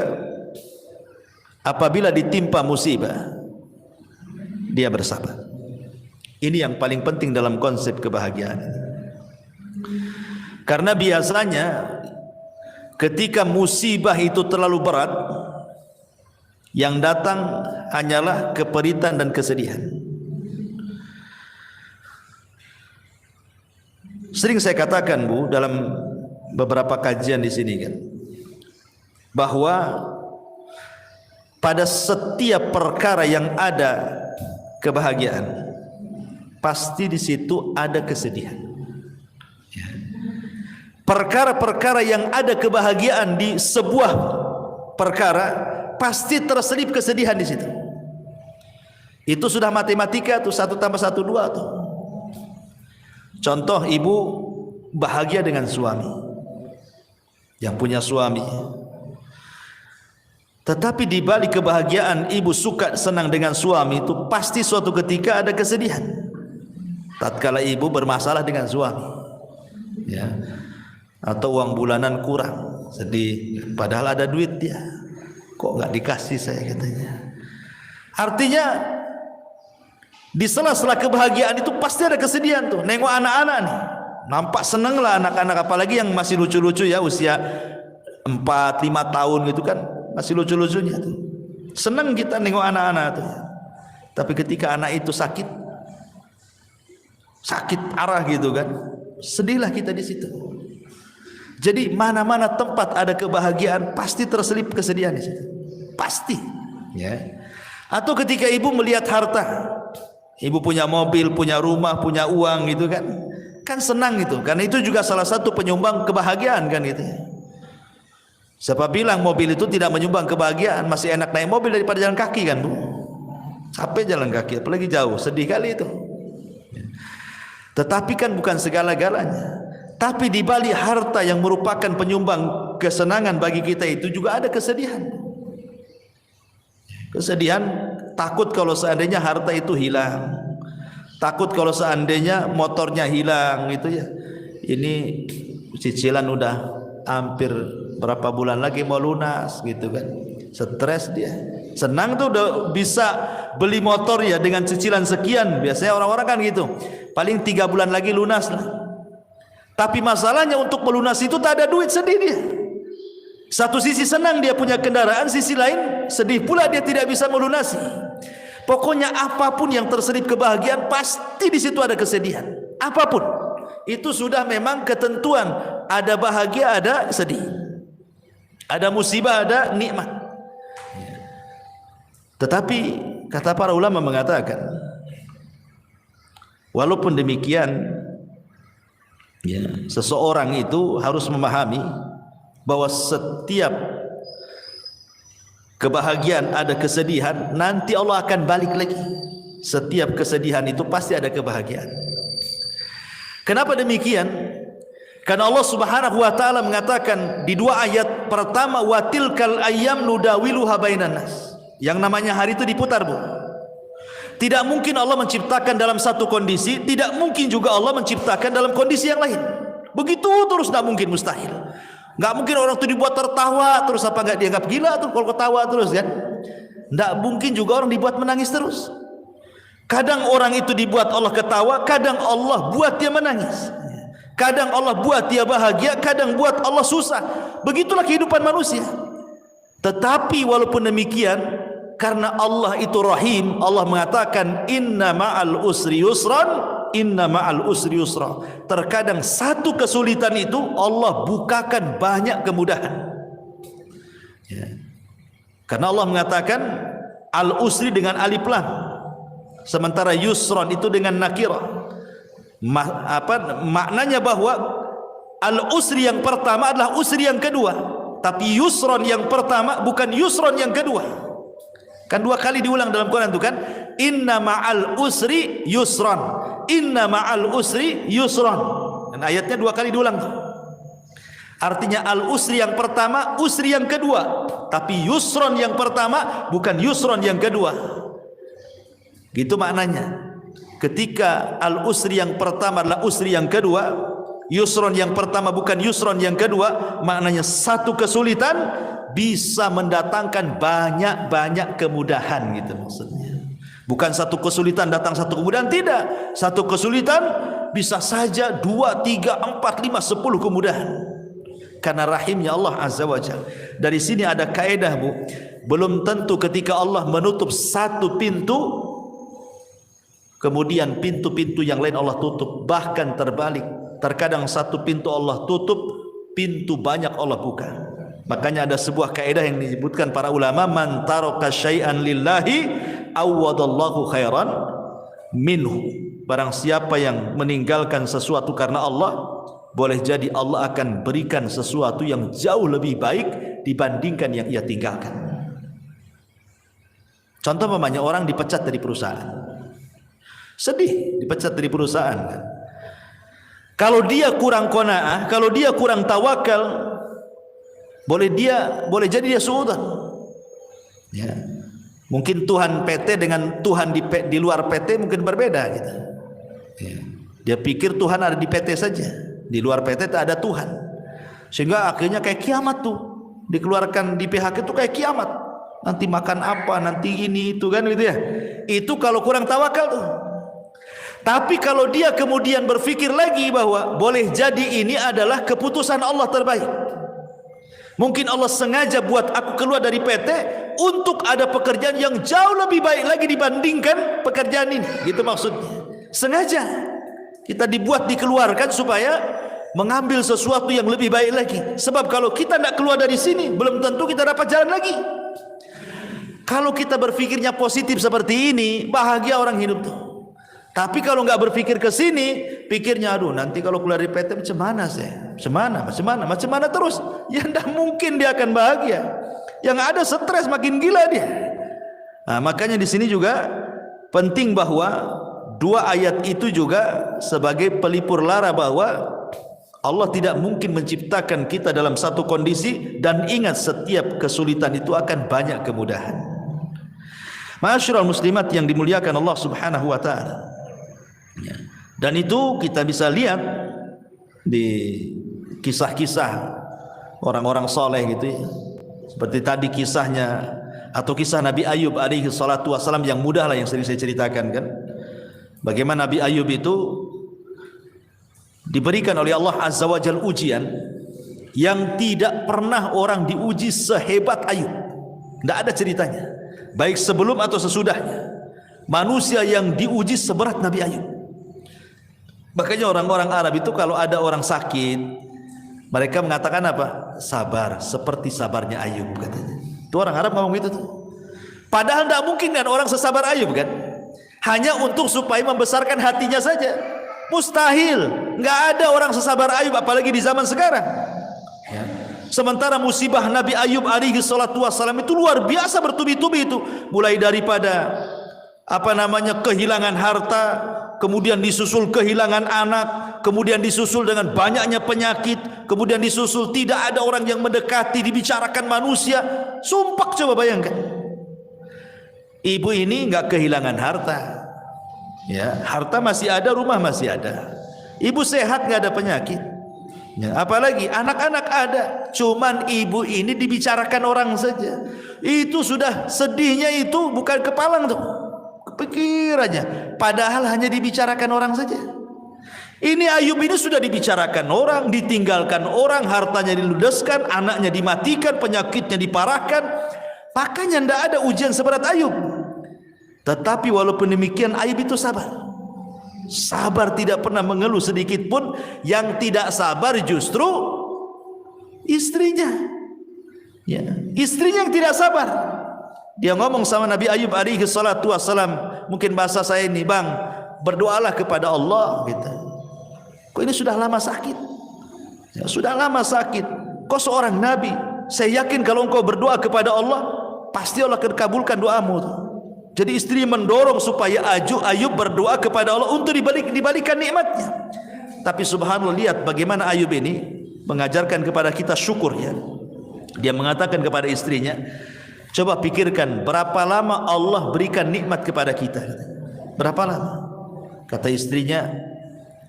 Apabila ditimpa musibah, dia bersabar. Ini yang paling penting dalam konsep kebahagiaan. Karena biasanya ketika musibah itu terlalu berat, yang datang hanyalah keperitan dan kesedihan. Sering saya katakan Bu, dalam beberapa kajian di sini kan, bahwa pada setiap perkara yang ada kebahagiaan, pasti di situ ada kesedihan. Perkara-perkara yang ada kebahagiaan di sebuah perkara, pasti terselip kesedihan di situ. Itu sudah matematika tuh, 1 tambah 1 2 tuh. Contoh, ibu bahagia dengan suami, yang punya suami. Tetapi di balik kebahagiaan ibu suka senang dengan suami itu, pasti suatu ketika ada kesedihan. Tatkala ibu bermasalah dengan suami, ya, atau uang bulanan kurang, sedih. Padahal ada duit dia, kok nggak dikasih saya, katanya. Artinya di sela-sela kebahagiaan itu pasti ada kesedihan tuh. Nengok anak-anak nih, nampak seneng lah anak-anak, apalagi yang masih lucu-lucu ya, usia 4-5 tahun gitu kan, masih lucu-lucunya tuh. Senang kita nengok anak-anak tuh. Tapi ketika anak itu sakit arah gitu kan, sedihlah kita di situ. Jadi mana-mana tempat ada kebahagiaan, pasti terselip kesedihan di situ. Pasti, ya. Atau ketika ibu melihat harta, ibu punya mobil, punya rumah, punya uang gitu kan, kan senang gitu. Karena itu juga salah satu penyumbang kebahagiaan kan gitu. Siapa bilang mobil itu tidak menyumbang kebahagiaan? Masih enak naik mobil daripada jalan kaki kan, Bu? Capek jalan kaki, apalagi jauh, sedih kali itu. Tetapi kan bukan segala-galanya. Tapi di balik harta yang merupakan penyumbang kesenangan bagi kita itu juga ada kesedihan. Kesedihan, takut kalau seandainya harta itu hilang, takut kalau seandainya motornya hilang gitu ya. Ini cicilan udah hampir berapa bulan lagi mau lunas gitu kan, stres dia. Senang tuh udah bisa beli motor ya dengan cicilan sekian. Biasanya orang-orang kan gitu, paling 3 bulan lagi lunas lah. Tapi masalahnya untuk melunasi itu tak ada duit, sedih dia. Satu sisi senang dia punya kendaraan, sisi lain sedih pula dia tidak bisa melunasi. Pokoknya apapun yang terselip kebahagiaan, pasti di situ ada kesedihan. Apapun itu sudah memang ketentuan, ada bahagia, ada sedih, ada musibah, ada nikmat. Tetapi kata para ulama mengatakan, walaupun demikian, ya, seseorang itu harus memahami bahwa setiap kebahagiaan ada kesedihan, nanti Allah akan balik lagi. Setiap kesedihan itu pasti ada kebahagiaan. Kenapa demikian? Karena Allah Subhanahu wa taala mengatakan di 2 ayat pertama, wa tilkal ayyam nudawiluha bainan nas. Yang namanya hari itu diputar, Bu. Tidak mungkin Allah menciptakan dalam satu kondisi, tidak mungkin juga Allah menciptakan dalam kondisi yang lain. Begitu terus, tidak mungkin, mustahil. Nggak mungkin orang itu dibuat tertawa terus, apa nggak dianggap gila tuh kalau ketawa terus kan? Nggak mungkin juga orang dibuat menangis terus. Kadang orang itu dibuat Allah ketawa, kadang Allah buat dia menangis. Kadang Allah buat dia bahagia, kadang buat Allah susah. Begitulah kehidupan manusia. Tetapi walaupun demikian, karena Allah itu Rahim, Allah mengatakan inna ma'al usri yusran, inna ma'al usri yusra. Terkadang satu kesulitan itu Allah bukakan banyak kemudahan, ya. Karena Allah mengatakan al-usri dengan alif lam, sementara yusran itu dengan nakirah. Maknanya bahwa al-usri yang pertama adalah usri yang kedua, tapi yusran yang pertama bukan yusran yang kedua. Kan 2 kali diulang dalam Quran itu kan, inna ma'al usri yusran, inna ma'al usri yusran. Dan ayatnya 2 kali diulang tuh. Artinya al-usri yang pertama, usri yang kedua, tapi yusran yang pertama bukan yusran yang kedua. Gitu maknanya. Ketika al-usri yang pertama adalah usri yang kedua, yusran yang pertama bukan yusran yang kedua, maknanya satu kesulitan bisa mendatangkan banyak-banyak kemudahan gitu maksudnya. Bukan satu kesulitan datang satu kemudahan, tidak. Satu kesulitan bisa saja 2, 3, 4, 5, 10 kemudahan. Karena rahimnya Allah Azza wa Jalla. Dari sini ada kaedah, Bu. Belum tentu ketika Allah menutup satu pintu, kemudian pintu-pintu yang lain Allah tutup. Bahkan terbalik. Terkadang satu pintu Allah tutup, pintu banyak Allah buka. Makanya ada sebuah kaidah yang disebutkan para ulama, man taraka syai'an lillahi awwadallahu khairan minhu. Barang siapa yang meninggalkan sesuatu karena Allah, boleh jadi Allah akan berikan sesuatu yang jauh lebih baik dibandingkan yang ia tinggalkan. Contoh umpamanya orang dipecat dari perusahaan. Sedih dipecat dari perusahaan kan. Kalau dia kurang qanaah, kalau dia kurang tawakal, boleh jadi dia suudzon. Ya. Mungkin Tuhan PT dengan Tuhan di luar PT mungkin berbeda gitu. Ya. Dia pikir Tuhan ada di PT saja, di luar PT tak ada Tuhan. Sehingga akhirnya kayak kiamat tuh. Dikeluarkan di PHK itu kayak kiamat. Nanti makan apa, nanti ini itu kan gitu ya. Itu kalau kurang tawakal tuh. Tapi kalau dia kemudian berpikir lagi bahwa boleh jadi ini adalah keputusan Allah terbaik. Mungkin Allah sengaja buat aku keluar dari PT untuk ada pekerjaan yang jauh lebih baik lagi dibandingkan pekerjaan ini. Gitu maksudnya. Sengaja kita dibuat dikeluarkan supaya mengambil sesuatu yang lebih baik lagi. Sebab kalau kita tidak keluar dari sini, belum tentu kita dapat jalan lagi. Kalau kita berpikirnya positif seperti ini, bahagia orang hidup tuh. Tapi kalau nggak berpikir ke sini, pikirnya aduh nanti kalau keluar dari PT macam mana saya? Macam mana terus? Ya tidak mungkin dia akan bahagia. Yang ada stres makin gila dia. Nah, makanya di sini juga penting bahwa dua ayat itu juga sebagai pelipur lara bahwa Allah tidak mungkin menciptakan kita dalam satu kondisi, dan ingat setiap kesulitan itu akan banyak kemudahan. Ma'asyiral muslimat yang dimuliakan Allah Subhanahu wa taala. Ya. Dan itu kita bisa lihat di kisah-kisah orang-orang soleh gitu ya. Seperti tadi kisahnya atau kisah Nabi Ayub alaihi salatu wasalam yang mudah lah yang sering saya ceritakan kan. Bagaimana Nabi Ayub itu diberikan oleh Allah Azza wa Jalla ujian yang tidak pernah orang diuji sehebat Ayub. Tidak ada ceritanya, baik sebelum atau sesudahnya. Manusia yang diuji seberat Nabi Ayub. Makanya orang-orang Arab itu kalau ada orang sakit, mereka mengatakan apa? Sabar, seperti sabarnya Ayub katanya. Itu orang Arab ngomong gitu tuh. Padahal tidak mungkin kan orang sesabar Ayub kan? Hanya untuk supaya membesarkan hatinya saja. Mustahil. Nggak ada orang sesabar Ayub apalagi di zaman sekarang. Ya. Sementara musibah Nabi Ayub alaihi salatu wassalam itu luar biasa bertubi-tubi itu. Mulai daripada kehilangan harta, kemudian disusul kehilangan anak, kemudian disusul dengan banyaknya penyakit, kemudian disusul tidak ada orang yang mendekati, dibicarakan manusia. Sumpah, coba bayangkan. Ibu ini nggak kehilangan harta, ya, harta masih ada, rumah masih ada, ibu sehat, nggak ada penyakit, ya, apalagi anak-anak ada, cuman ibu ini dibicarakan orang saja. Itu sudah sedihnya itu bukan kepalang tuh, pikirannya, padahal hanya dibicarakan orang saja. Ini Ayub ini sudah dibicarakan orang, ditinggalkan orang, hartanya diludeskan, anaknya dimatikan, penyakitnya diparahkan. Makanya tidak ada ujian seberat Ayub. Tetapi walaupun demikian Ayub itu sabar. Sabar, tidak pernah mengeluh sedikit pun. Yang tidak sabar justru istrinya, ya, istrinya yang tidak sabar. Dia ngomong sama Nabi Ayub alaihi salatu wassalam, mungkin bahasa saya ini, bang, berdoalah kepada Allah gitu. Kok ini sudah lama sakit, ya, sudah lama sakit. Kau seorang Nabi, saya yakin kalau engkau berdoa kepada Allah, pasti Allah akan kabulkan doamu. Jadi istri mendorong supaya Ayub berdoa kepada Allah untuk dibalikan nikmatnya. Tapi subhanallah, lihat bagaimana Ayub ini mengajarkan kepada kita syukur ya. Dia mengatakan kepada istrinya, coba pikirkan berapa lama Allah berikan nikmat kepada kita. Berapa lama? Kata istrinya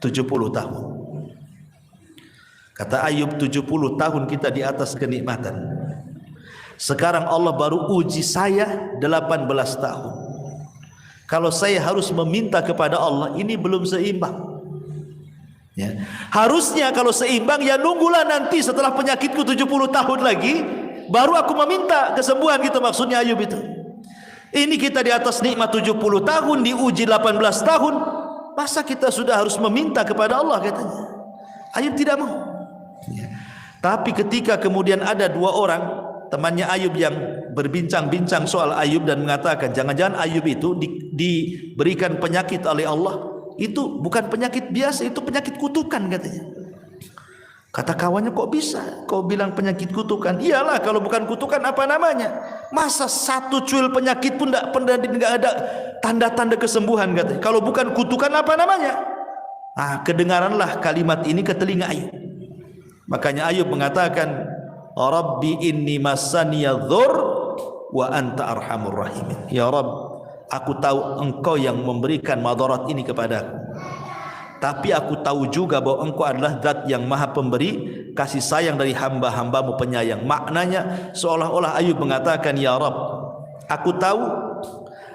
70 tahun. Kata Ayub, 70 tahun kita di atas kenikmatan. Sekarang Allah baru uji saya 18 tahun. Kalau saya harus meminta kepada Allah, ini belum seimbang, ya. Harusnya kalau seimbang, ya nunggulah nanti setelah penyakitku 70 tahun lagi, baru aku meminta kesembuhan, gitu maksudnya Ayub itu. Ini kita di atas nikmat 70 tahun, diuji 18 tahun, masa kita sudah harus meminta kepada Allah, katanya. Ayub tidak mau. Tapi ketika kemudian ada dua orang temannya Ayub yang berbincang-bincang soal Ayub dan mengatakan jangan-jangan Ayub itu diberikan penyakit oleh Allah, itu bukan penyakit biasa, itu penyakit kutukan katanya. Kata kawannya, kok bisa kau bilang penyakit kutukan? Iyalah, kalau bukan kutukan apa namanya? Masa satu cuil penyakit pun tidak ada tanda-tanda kesembuhan katanya. Kalau bukan kutukan apa namanya? Kedengaranlah kalimat ini ke telinga Ayub. Makanya Ayub mengatakan, Rabbi inni massaniya dzur wa anta arhamur rahimin. Ya Rabb, aku tahu engkau yang memberikan madarat ini kepadaku, tapi aku tahu juga bahwa engkau adalah zat yang maha pemberi kasih sayang dari hamba-hambamu penyayang. Maknanya seolah-olah Ayub mengatakan, ya Rabb, aku tahu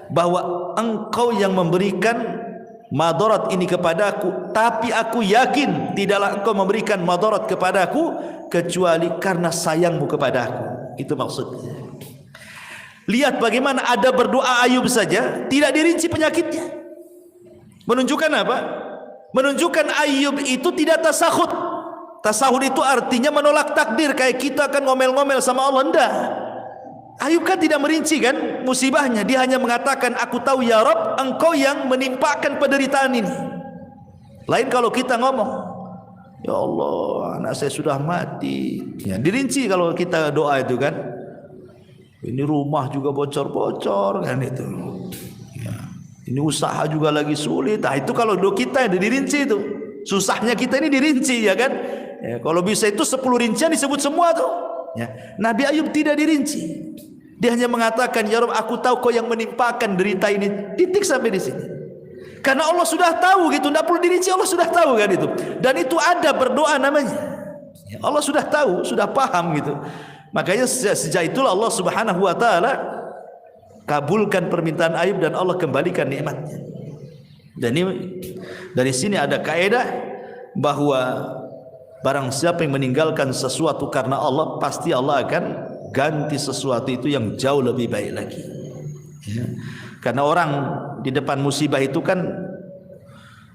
bahwa engkau yang memberikan madarat ini kepadaku, tapi aku yakin tidaklah engkau memberikan madarat kepadaku kecuali karena sayangmu kepadaku. Itu maksudnya. Lihat bagaimana ada berdoa Ayub saja tidak dirinci penyakitnya. Menunjukkan apa? Menunjukkan Ayub itu tidak tasahud. Tasahud itu artinya menolak takdir, kayak kita kan ngomel-ngomel sama Allah. Enggak. Ayub kan tidak merinci kan musibahnya. Dia hanya mengatakan, aku tahu ya Rabb, engkau yang menimpakan penderitaan ini. Lain kalau kita ngomong, ya Allah, anak saya sudah mati. Ya, dirinci kalau kita doa itu kan. Ini rumah juga bocor-bocor kan itu. Ya. Ini usaha juga lagi sulit. Itu kalau doa kita yang dirinci itu. Susahnya kita ini dirinci ya kan. Ya, kalau bisa itu 10 rincian disebut semua tuh. Ya. Nabi Ayub tidak dirinci. Dia hanya mengatakan, ya Rabb, aku tahu kau yang menimpakan derita ini. Titik sampai di sini. Karena Allah sudah tahu gitu, tidak perlu dirinci, Allah sudah tahu kan itu. Dan itu ada berdoa namanya. Ya, Allah sudah tahu, sudah paham gitu. Makanya sejak itulah Allah Subhanahu wa taala kabulkan permintaan Ayub dan Allah kembalikan nikmatnya. Dan ini dari sini ada kaidah bahwa barang siapa yang meninggalkan sesuatu karena Allah, pasti Allah akan ganti sesuatu itu yang jauh lebih baik lagi. Ya. Karena orang di depan musibah itu kan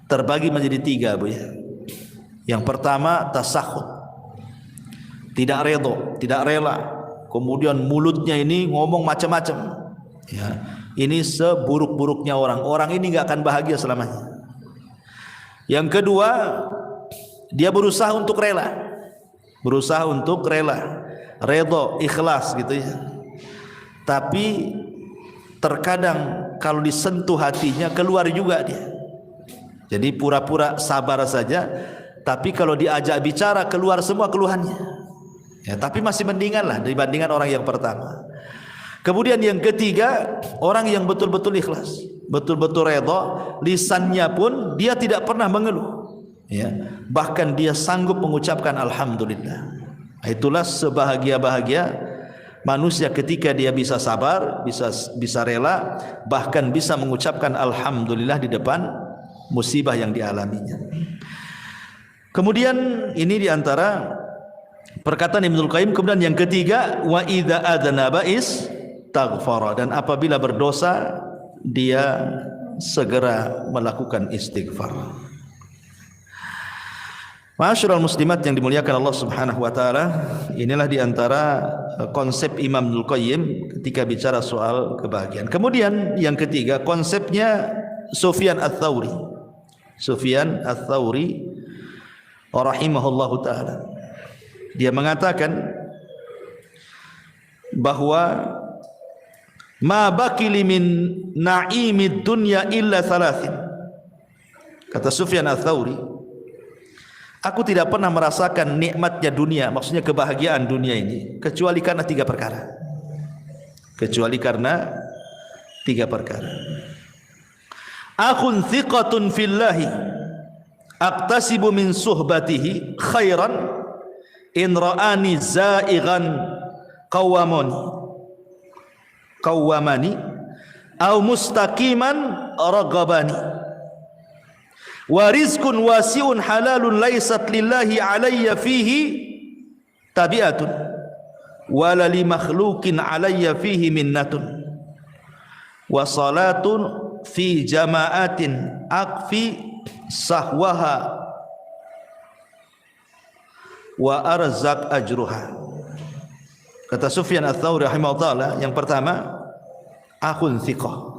terbagi menjadi 3, Bu ya. Yang pertama tasahud, tidak redha, tidak rela. Kemudian mulutnya ini ngomong macam-macam. Ya, ini seburuk-buruknya orang. Orang ini nggak akan bahagia selamanya. Yang kedua, dia berusaha untuk rela, redha, ikhlas gitu ya. Tapi terkadang kalau disentuh hatinya keluar juga dia. Jadi pura-pura sabar saja, tapi kalau diajak bicara keluar semua keluhannya. Ya, tapi masih mendingan lah dibandingkan orang yang pertama. Kemudian yang ketiga, orang yang betul-betul ikhlas, betul-betul redha, lisannya pun dia tidak pernah mengeluh. Ya, bahkan dia sanggup mengucapkan alhamdulillah. Itulah sebahagia-bahagia manusia ketika dia bisa sabar, bisa rela, bahkan bisa mengucapkan alhamdulillah di depan musibah yang dialaminya. Kemudian ini diantara perkataan Ibnul Qayyim. Kemudian yang ketiga, wa idza adnaba istaghfara, dan apabila berdosa dia segera melakukan istighfar. Ma'asyiral muslimat yang dimuliakan Allah Subhanahu wa taala, inilah diantara konsep Imam Ibnul Qayyim ketika bicara soal kebahagiaan. Kemudian yang ketiga, konsepnya Sufyan Ats-Tsauri. Sufyan Ats-Tsauri rahimahullahu taala. Dia mengatakan bahwa ma baqili min na'imid dunya illa thalathin. Kata Sufyan Ats-Tsauri, aku tidak pernah merasakan nikmatnya dunia, maksudnya kebahagiaan dunia ini, kecuali karena 3 perkara. Kecuali karena 3 perkara. Akhun thiqatun fillahi aqtasibu min suhbatihi khairan in ra'ani za'ighan qawwamani aw mustaqiman ragabani wa rizqun wasi'un halalun laysat lillahi alayya fihi tabi'atun wa la li makhluqin alayya fihi minnatun wa salatun fi jama'atin aqfi sahwaha wa arzaq ajruha. Kata Sufyan Ats-Tsauri rahimahullah, yang pertama akhun thiqah.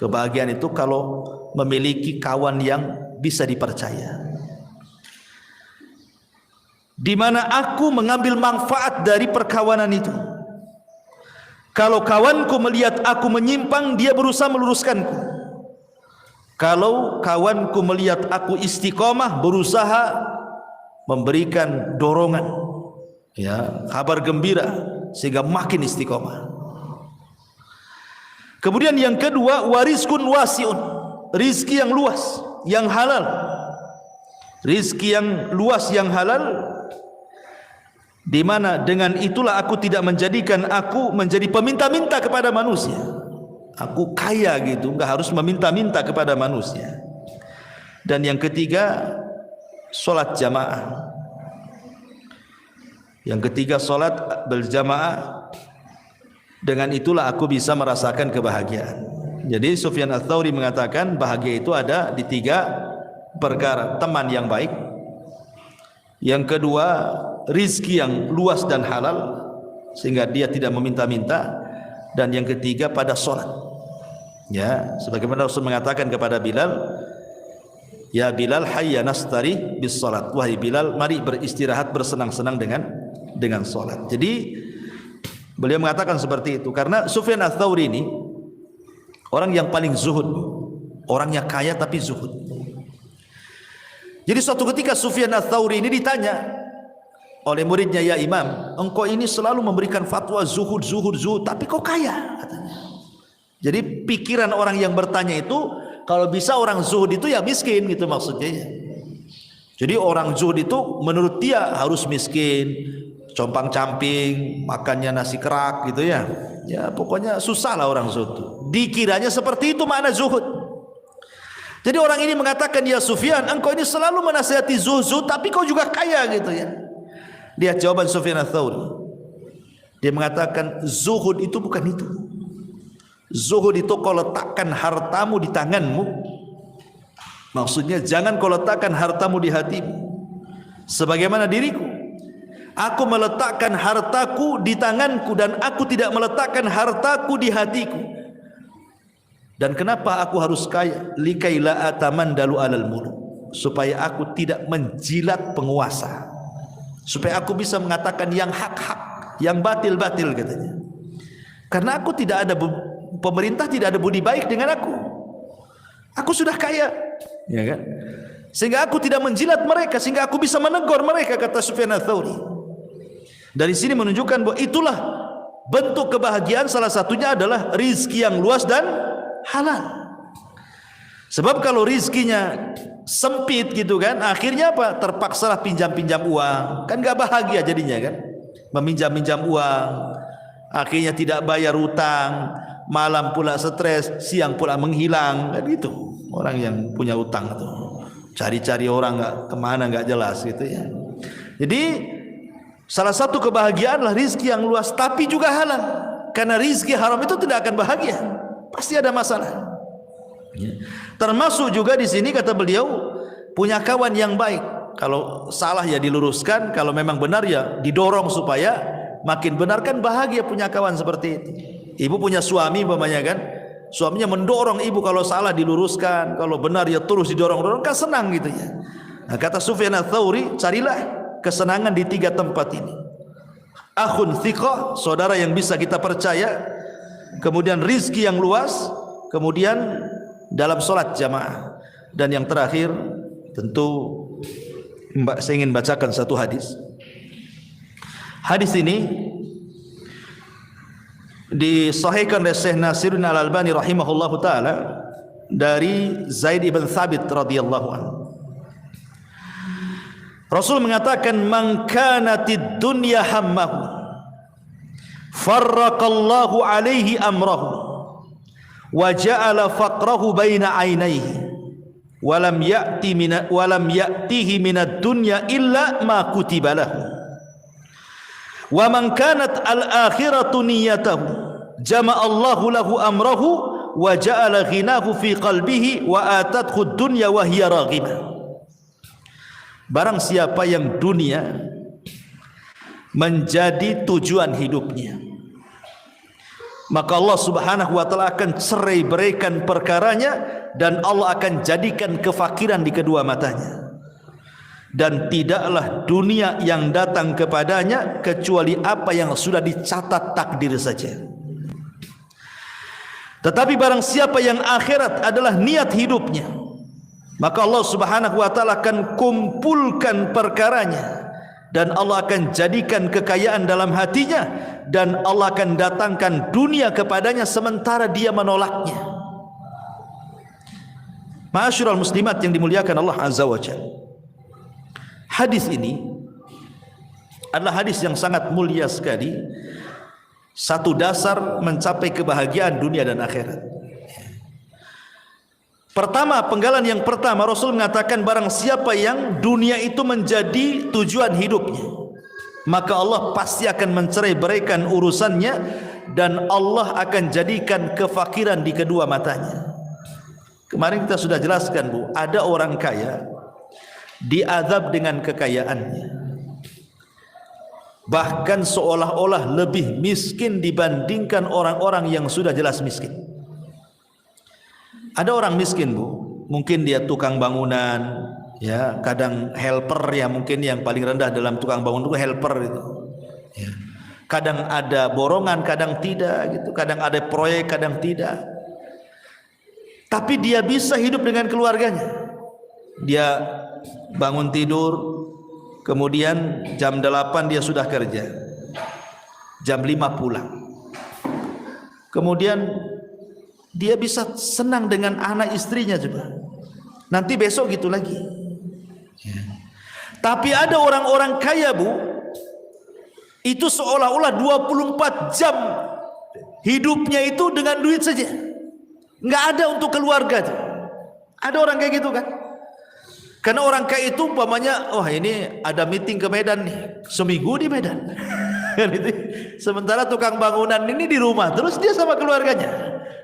Kebahagiaan itu kalau memiliki kawan yang bisa dipercaya, di mana aku mengambil manfaat dari perkawanan itu. Kalau kawanku melihat aku menyimpang, dia berusaha meluruskanku. Kalau kawanku melihat aku istiqomah, berusaha memberikan dorongan, ya, kabar gembira sehingga makin istiqomah. Kemudian yang kedua, warizkun wasiun, rizki yang luas, yang halal. Rizki yang luas, yang halal, di mana dengan itulah aku tidak menjadikan aku menjadi peminta-minta kepada manusia. Aku kaya gitu, enggak harus meminta-minta kepada manusia. Dan yang ketiga, solat jamaah. Yang ketiga, solat berjamaah. Dengan itulah aku bisa merasakan kebahagiaan. Jadi Sufyan Ats-Tsauri mengatakan bahagia itu ada di 3 perkara. Teman yang baik, yang kedua rizki yang luas dan halal sehingga dia tidak meminta-minta, dan yang ketiga pada solat. Ya, sebagaimana Rasul mengatakan kepada Bilal, ya Bilal, hayya nastari bis salat. Wahai Bilal, mari beristirahat, bersenang-senang dengan solat. Jadi beliau mengatakan seperti itu karena Sufyan Ats-Tsauri ini orang yang paling zuhud, orangnya kaya tapi zuhud. Jadi suatu ketika Sufyan Ats-Tsauri ini ditanya oleh muridnya, ya Imam, engkau ini selalu memberikan fatwa zuhud, tapi kok kaya? Katanya. Jadi pikiran orang yang bertanya itu, kalau bisa orang zuhud itu ya miskin gitu maksudnya. Jadi orang zuhud itu menurut dia harus miskin, compang-camping, makannya nasi kerak gitu ya. Ya pokoknya susah lah orang zuhud. Dikiranya seperti itu makna zuhud. Jadi orang ini mengatakan, ya Sufyan, engkau ini selalu menasihati zuhud, tapi kau juga kaya gitu ya. Lihat jawaban Sufyan Ats-Tsauri. Dia mengatakan zuhud itu bukan itu. Zuhud itu kau letakkan hartamu di tanganmu. Maksudnya jangan kau letakkan hartamu di hatimu. Sebagaimana diriku, aku meletakkan hartaku di tanganku dan aku tidak meletakkan hartaku di hatiku. Dan kenapa aku harus kaya? Likaila atamandalu alal muluk, supaya aku tidak menjilat penguasa, supaya aku bisa mengatakan yang hak-hak, yang batil-batil katanya. Karena aku tidak ada, pemerintah tidak ada budi baik dengan aku. Aku sudah kaya, ya kan? Sehingga aku tidak menjilat mereka, sehingga aku bisa menegur mereka, kata Sufyan Ats-Tsauri. Dari sini menunjukkan bahwa itulah bentuk kebahagiaan, salah satunya adalah rizki yang luas dan halal. Sebab kalau rizkinya sempit gitu kan, akhirnya apa? Terpaksalah pinjam-pinjam uang, kan gak bahagia jadinya kan? Meminjam-minjam uang, akhirnya tidak bayar utang, malam pula stres, siang pula menghilang, kan gitu. Orang yang punya utang itu cari-cari orang nggak kemana, nggak jelas gitu ya. Jadi salah satu kebahagiaan adalah rizki yang luas tapi juga halal. Karena rizki haram itu tidak akan bahagia, pasti ada masalah. Ya. Termasuk juga di sini kata beliau, punya kawan yang baik. Kalau salah ya diluruskan, kalau memang benar ya didorong supaya makin benar, kan bahagia punya kawan seperti itu. Ibu punya suami umpamanya kan, suaminya mendorong ibu, kalau salah diluruskan, kalau benar ya terus didorong-dorong, kan senang gitu ya. Nah, kata Sufyan Ats-Tsauri, carilah kesenangan di 3 tempat ini. Akhun thiqah, saudara yang bisa kita percaya, kemudian rizki yang luas, kemudian dalam solat jamaah, dan yang terakhir tentu saya ingin bacakan satu hadis. Hadis ini disahihkan oleh Syekh Nasiruddin Al-Albani rahimahullahu taala dari Zaid ibn Thabit radhiyallahu anhu. Rasul mengatakan, man kanatid dunya hammahu farraqallahu alaihi amrahu wa ja'ala faqrahu baina ainaihi wa lam ya'tihi minad dunya illa ma kutiba lahu. Wa man kanat al-akhiratu niyyatahu jama'allahu lahu amrahu wa ja'ala ghinahu fi qalbihi wa atathu ad-dunya wa hiya raghibah. Barang siapa yang dunia menjadi tujuan hidupnya, maka Allah Subhanahu wa taala akan cerai beraikan perkaranya dan Allah akan jadikan kefakiran di kedua matanya. Dan tidaklah dunia yang datang kepadanya kecuali apa yang sudah dicatat takdir saja. Tetapi barang siapa yang akhirat adalah niat hidupnya, maka Allah Subhanahu wa taala akan kumpulkan perkaranya dan Allah akan jadikan kekayaan dalam hatinya, dan Allah akan datangkan dunia kepadanya sementara dia menolaknya. Ma'asyiral muslimat yang dimuliakan Allah Azza wa Jalla, hadis ini adalah hadis yang sangat mulia sekali, satu dasar mencapai kebahagiaan dunia dan akhirat. Pertama, penggalan yang pertama, Rasul mengatakan barang siapa yang dunia itu menjadi tujuan hidupnya, maka Allah pasti akan mencerai beraikan urusannya dan Allah akan jadikan kefakiran di kedua matanya. Kemarin kita sudah jelaskan, Bu, ada orang kaya diazab dengan kekayaannya, bahkan seolah-olah lebih miskin dibandingkan orang-orang yang sudah jelas miskin. Ada orang miskin, Bu, mungkin dia tukang bangunan, ya, kadang helper, ya, mungkin yang paling rendah dalam tukang bangunan itu helper itu. Ya. Kadang ada borongan, kadang tidak, gitu. Kadang ada proyek, kadang tidak. Tapi dia bisa hidup dengan keluarganya. Dia bangun tidur, kemudian jam 8 dia sudah kerja, jam 5 pulang. Kemudian dia bisa senang dengan anak istrinya juga. Nanti besok gitu lagi. Ya. Tapi ada orang-orang kaya, Bu, itu seolah-olah 24 jam hidupnya itu dengan duit saja. Nggak ada untuk keluarga tuh. Ada orang kayak gitu kan? Karena orang kaya itu umpamanya, oh ini ada meeting ke Medan nih, seminggu di Medan. Sementara tukang bangunan ini di rumah terus dia sama keluarganya.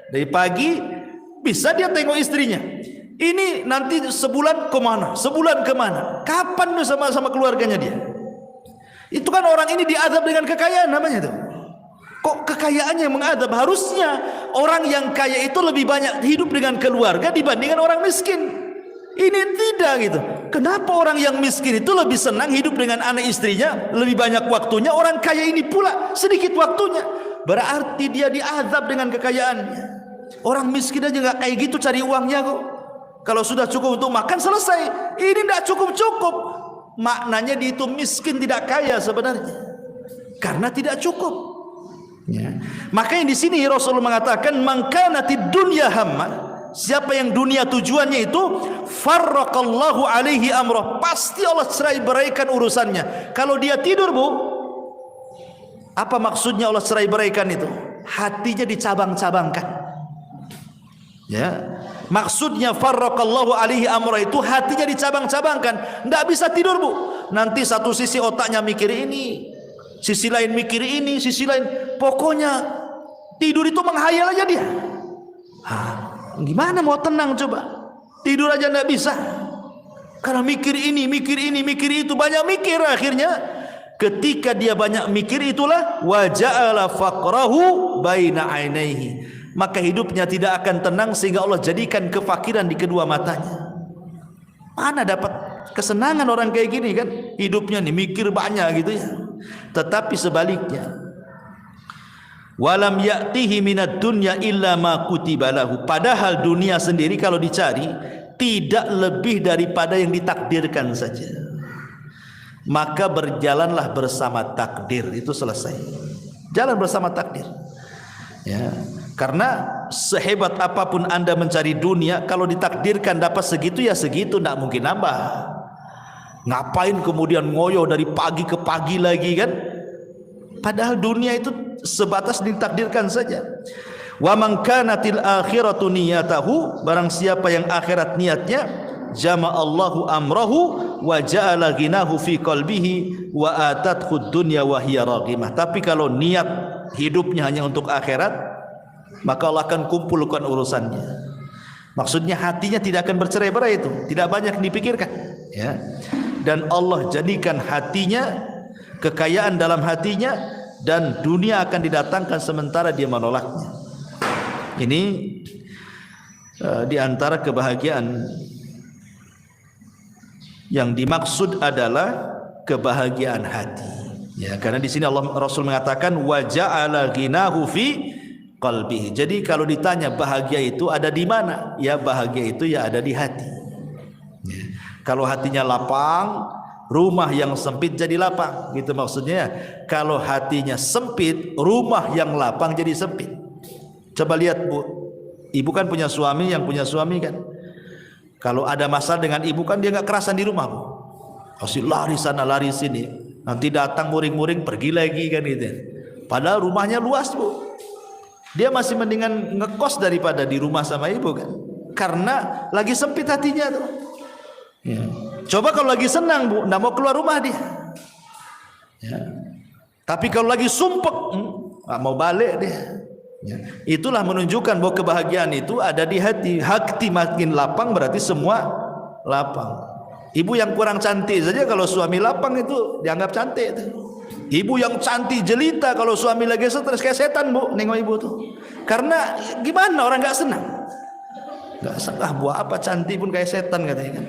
Dari pagi bisa dia tengok istrinya. Ini nanti sebulan kemana? Sebulan kemana? Kapan tuh sama keluarganya dia? Itu kan orang ini diazab dengan kekayaan namanya tuh. Kok kekayaannya yang mengadab? Harusnya orang yang kaya itu lebih banyak hidup dengan keluarga dibandingkan orang miskin. Ini tidak gitu. Kenapa orang yang miskin itu lebih senang hidup dengan anak istrinya, lebih banyak waktunya? Orang kaya ini pula sedikit waktunya. Berarti dia diazab dengan kekayaannya. Orang miskin aja nggak kayak gitu cari uangnya kok. Kalau sudah cukup untuk makan selesai. Ini tidak cukup-cukup. Maknanya dia itu miskin tidak kaya sebenarnya, karena tidak cukup. Ya. Makanya di sini Rasulullah mengatakan mangkanatid dunya hamma, siapa yang dunia tujuannya itu farraqallahu alaihi amrah, pasti Allah cerai beraikan urusannya. Kalau dia tidur, Bu, apa maksudnya Allah cerai beraikan itu? Hatinya dicabang-cabangkan. Ya, maksudnya farraqallahu alaihi amrah itu hatinya dicabang-cabangkan, tidak bisa tidur, Bu. Nanti satu sisi otaknya mikir ini, sisi lain mikir ini, sisi lain, pokoknya tidur itu menghayal aja dia. Gimana mau tenang coba? Tidur aja tidak bisa, karena mikir ini, mikir itu, banyak mikir. Akhirnya ketika dia banyak mikir itulah wa ja'ala faqrahu baina ainaihi, maka hidupnya tidak akan tenang sehingga Allah jadikan kefakiran di kedua matanya. Mana dapat kesenangan orang kayak gini kan? Hidupnya nih mikir banyak gitu ya. Tetapi sebaliknya, walam ya'tihi minad dunya illa ma kutiba lahu, padahal dunia sendiri kalau dicari tidak lebih daripada yang ditakdirkan saja. Maka berjalanlah bersama takdir, itu selesai. Jalan bersama takdir. Ya. Karena sehebat apapun Anda mencari dunia, kalau ditakdirkan dapat segitu ya segitu, tidak mungkin nambah. Ngapain kemudian ngoyo dari pagi ke pagi lagi kan? Padahal dunia itu sebatas ditakdirkan saja. Wa man kanatil akhiratu niyatahu, barang siapa yang akhirat niatnya, jama'allahu amrahu wa ja'ala ghinahu fi qalbihi wa atathu dunya wa hiya raghimah. Tapi kalau niat hidupnya hanya untuk akhirat, maka Allah akan kumpulkan urusannya. Maksudnya hatinya tidak akan bercerai-berai, itu tidak banyak dipikirkan, ya. Dan Allah jadikan hatinya kekayaan dalam hatinya, dan dunia akan didatangkan sementara dia menolaknya. Ini di antara kebahagiaan yang dimaksud adalah kebahagiaan hati. Ya, karena di sini Rasul mengatakan wa ja'ala ghinahu fi qalbihi. Jadi kalau ditanya bahagia itu ada di mana? Ya bahagia itu ya ada di hati. Ya. Kalau hatinya lapang, rumah yang sempit jadi lapang, gitu maksudnya. Kalau hatinya sempit, rumah yang lapang jadi sempit. Coba lihat Bu, ibu kan punya suami, yang punya suami kan, kalau ada masalah dengan ibu kan dia nggak kerasan di rumah Bu, pasti lari sana lari sini, nanti datang muring-muring pergi lagi kan gitu. Padahal rumahnya luas Bu, dia masih mendingan ngekos daripada di rumah sama ibu kan, karena lagi sempit hatinya tuh. Ya. Coba kalau lagi senang Bu, nggak mau keluar rumah dia. Ya. Tapi kalau lagi sumpek, nggak mau balik dia. Ya. Itulah menunjukkan bahwa kebahagiaan itu ada di hati. Hati makin lapang berarti semua lapang. Ibu yang kurang cantik saja kalau suami lapang itu dianggap cantik. Ibu yang cantik jelita kalau suami lagi stres kayak setan Bu, nengok ibu tuh. Karena gimana orang nggak senang? Nggak senang. Buat apa cantik pun kayak setan katanya kan.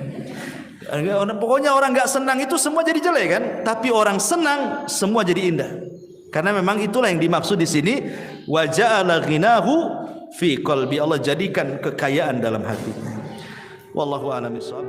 Pokoknya orang nggak senang itu semua jadi jelek kan, tapi orang senang semua jadi indah. Karena memang itulah yang dimaksud di sini, wa ja'ala ghinahu fi qalbi. Allah jadikan kekayaan dalam hatinya. Wallahu a'lam bishawab.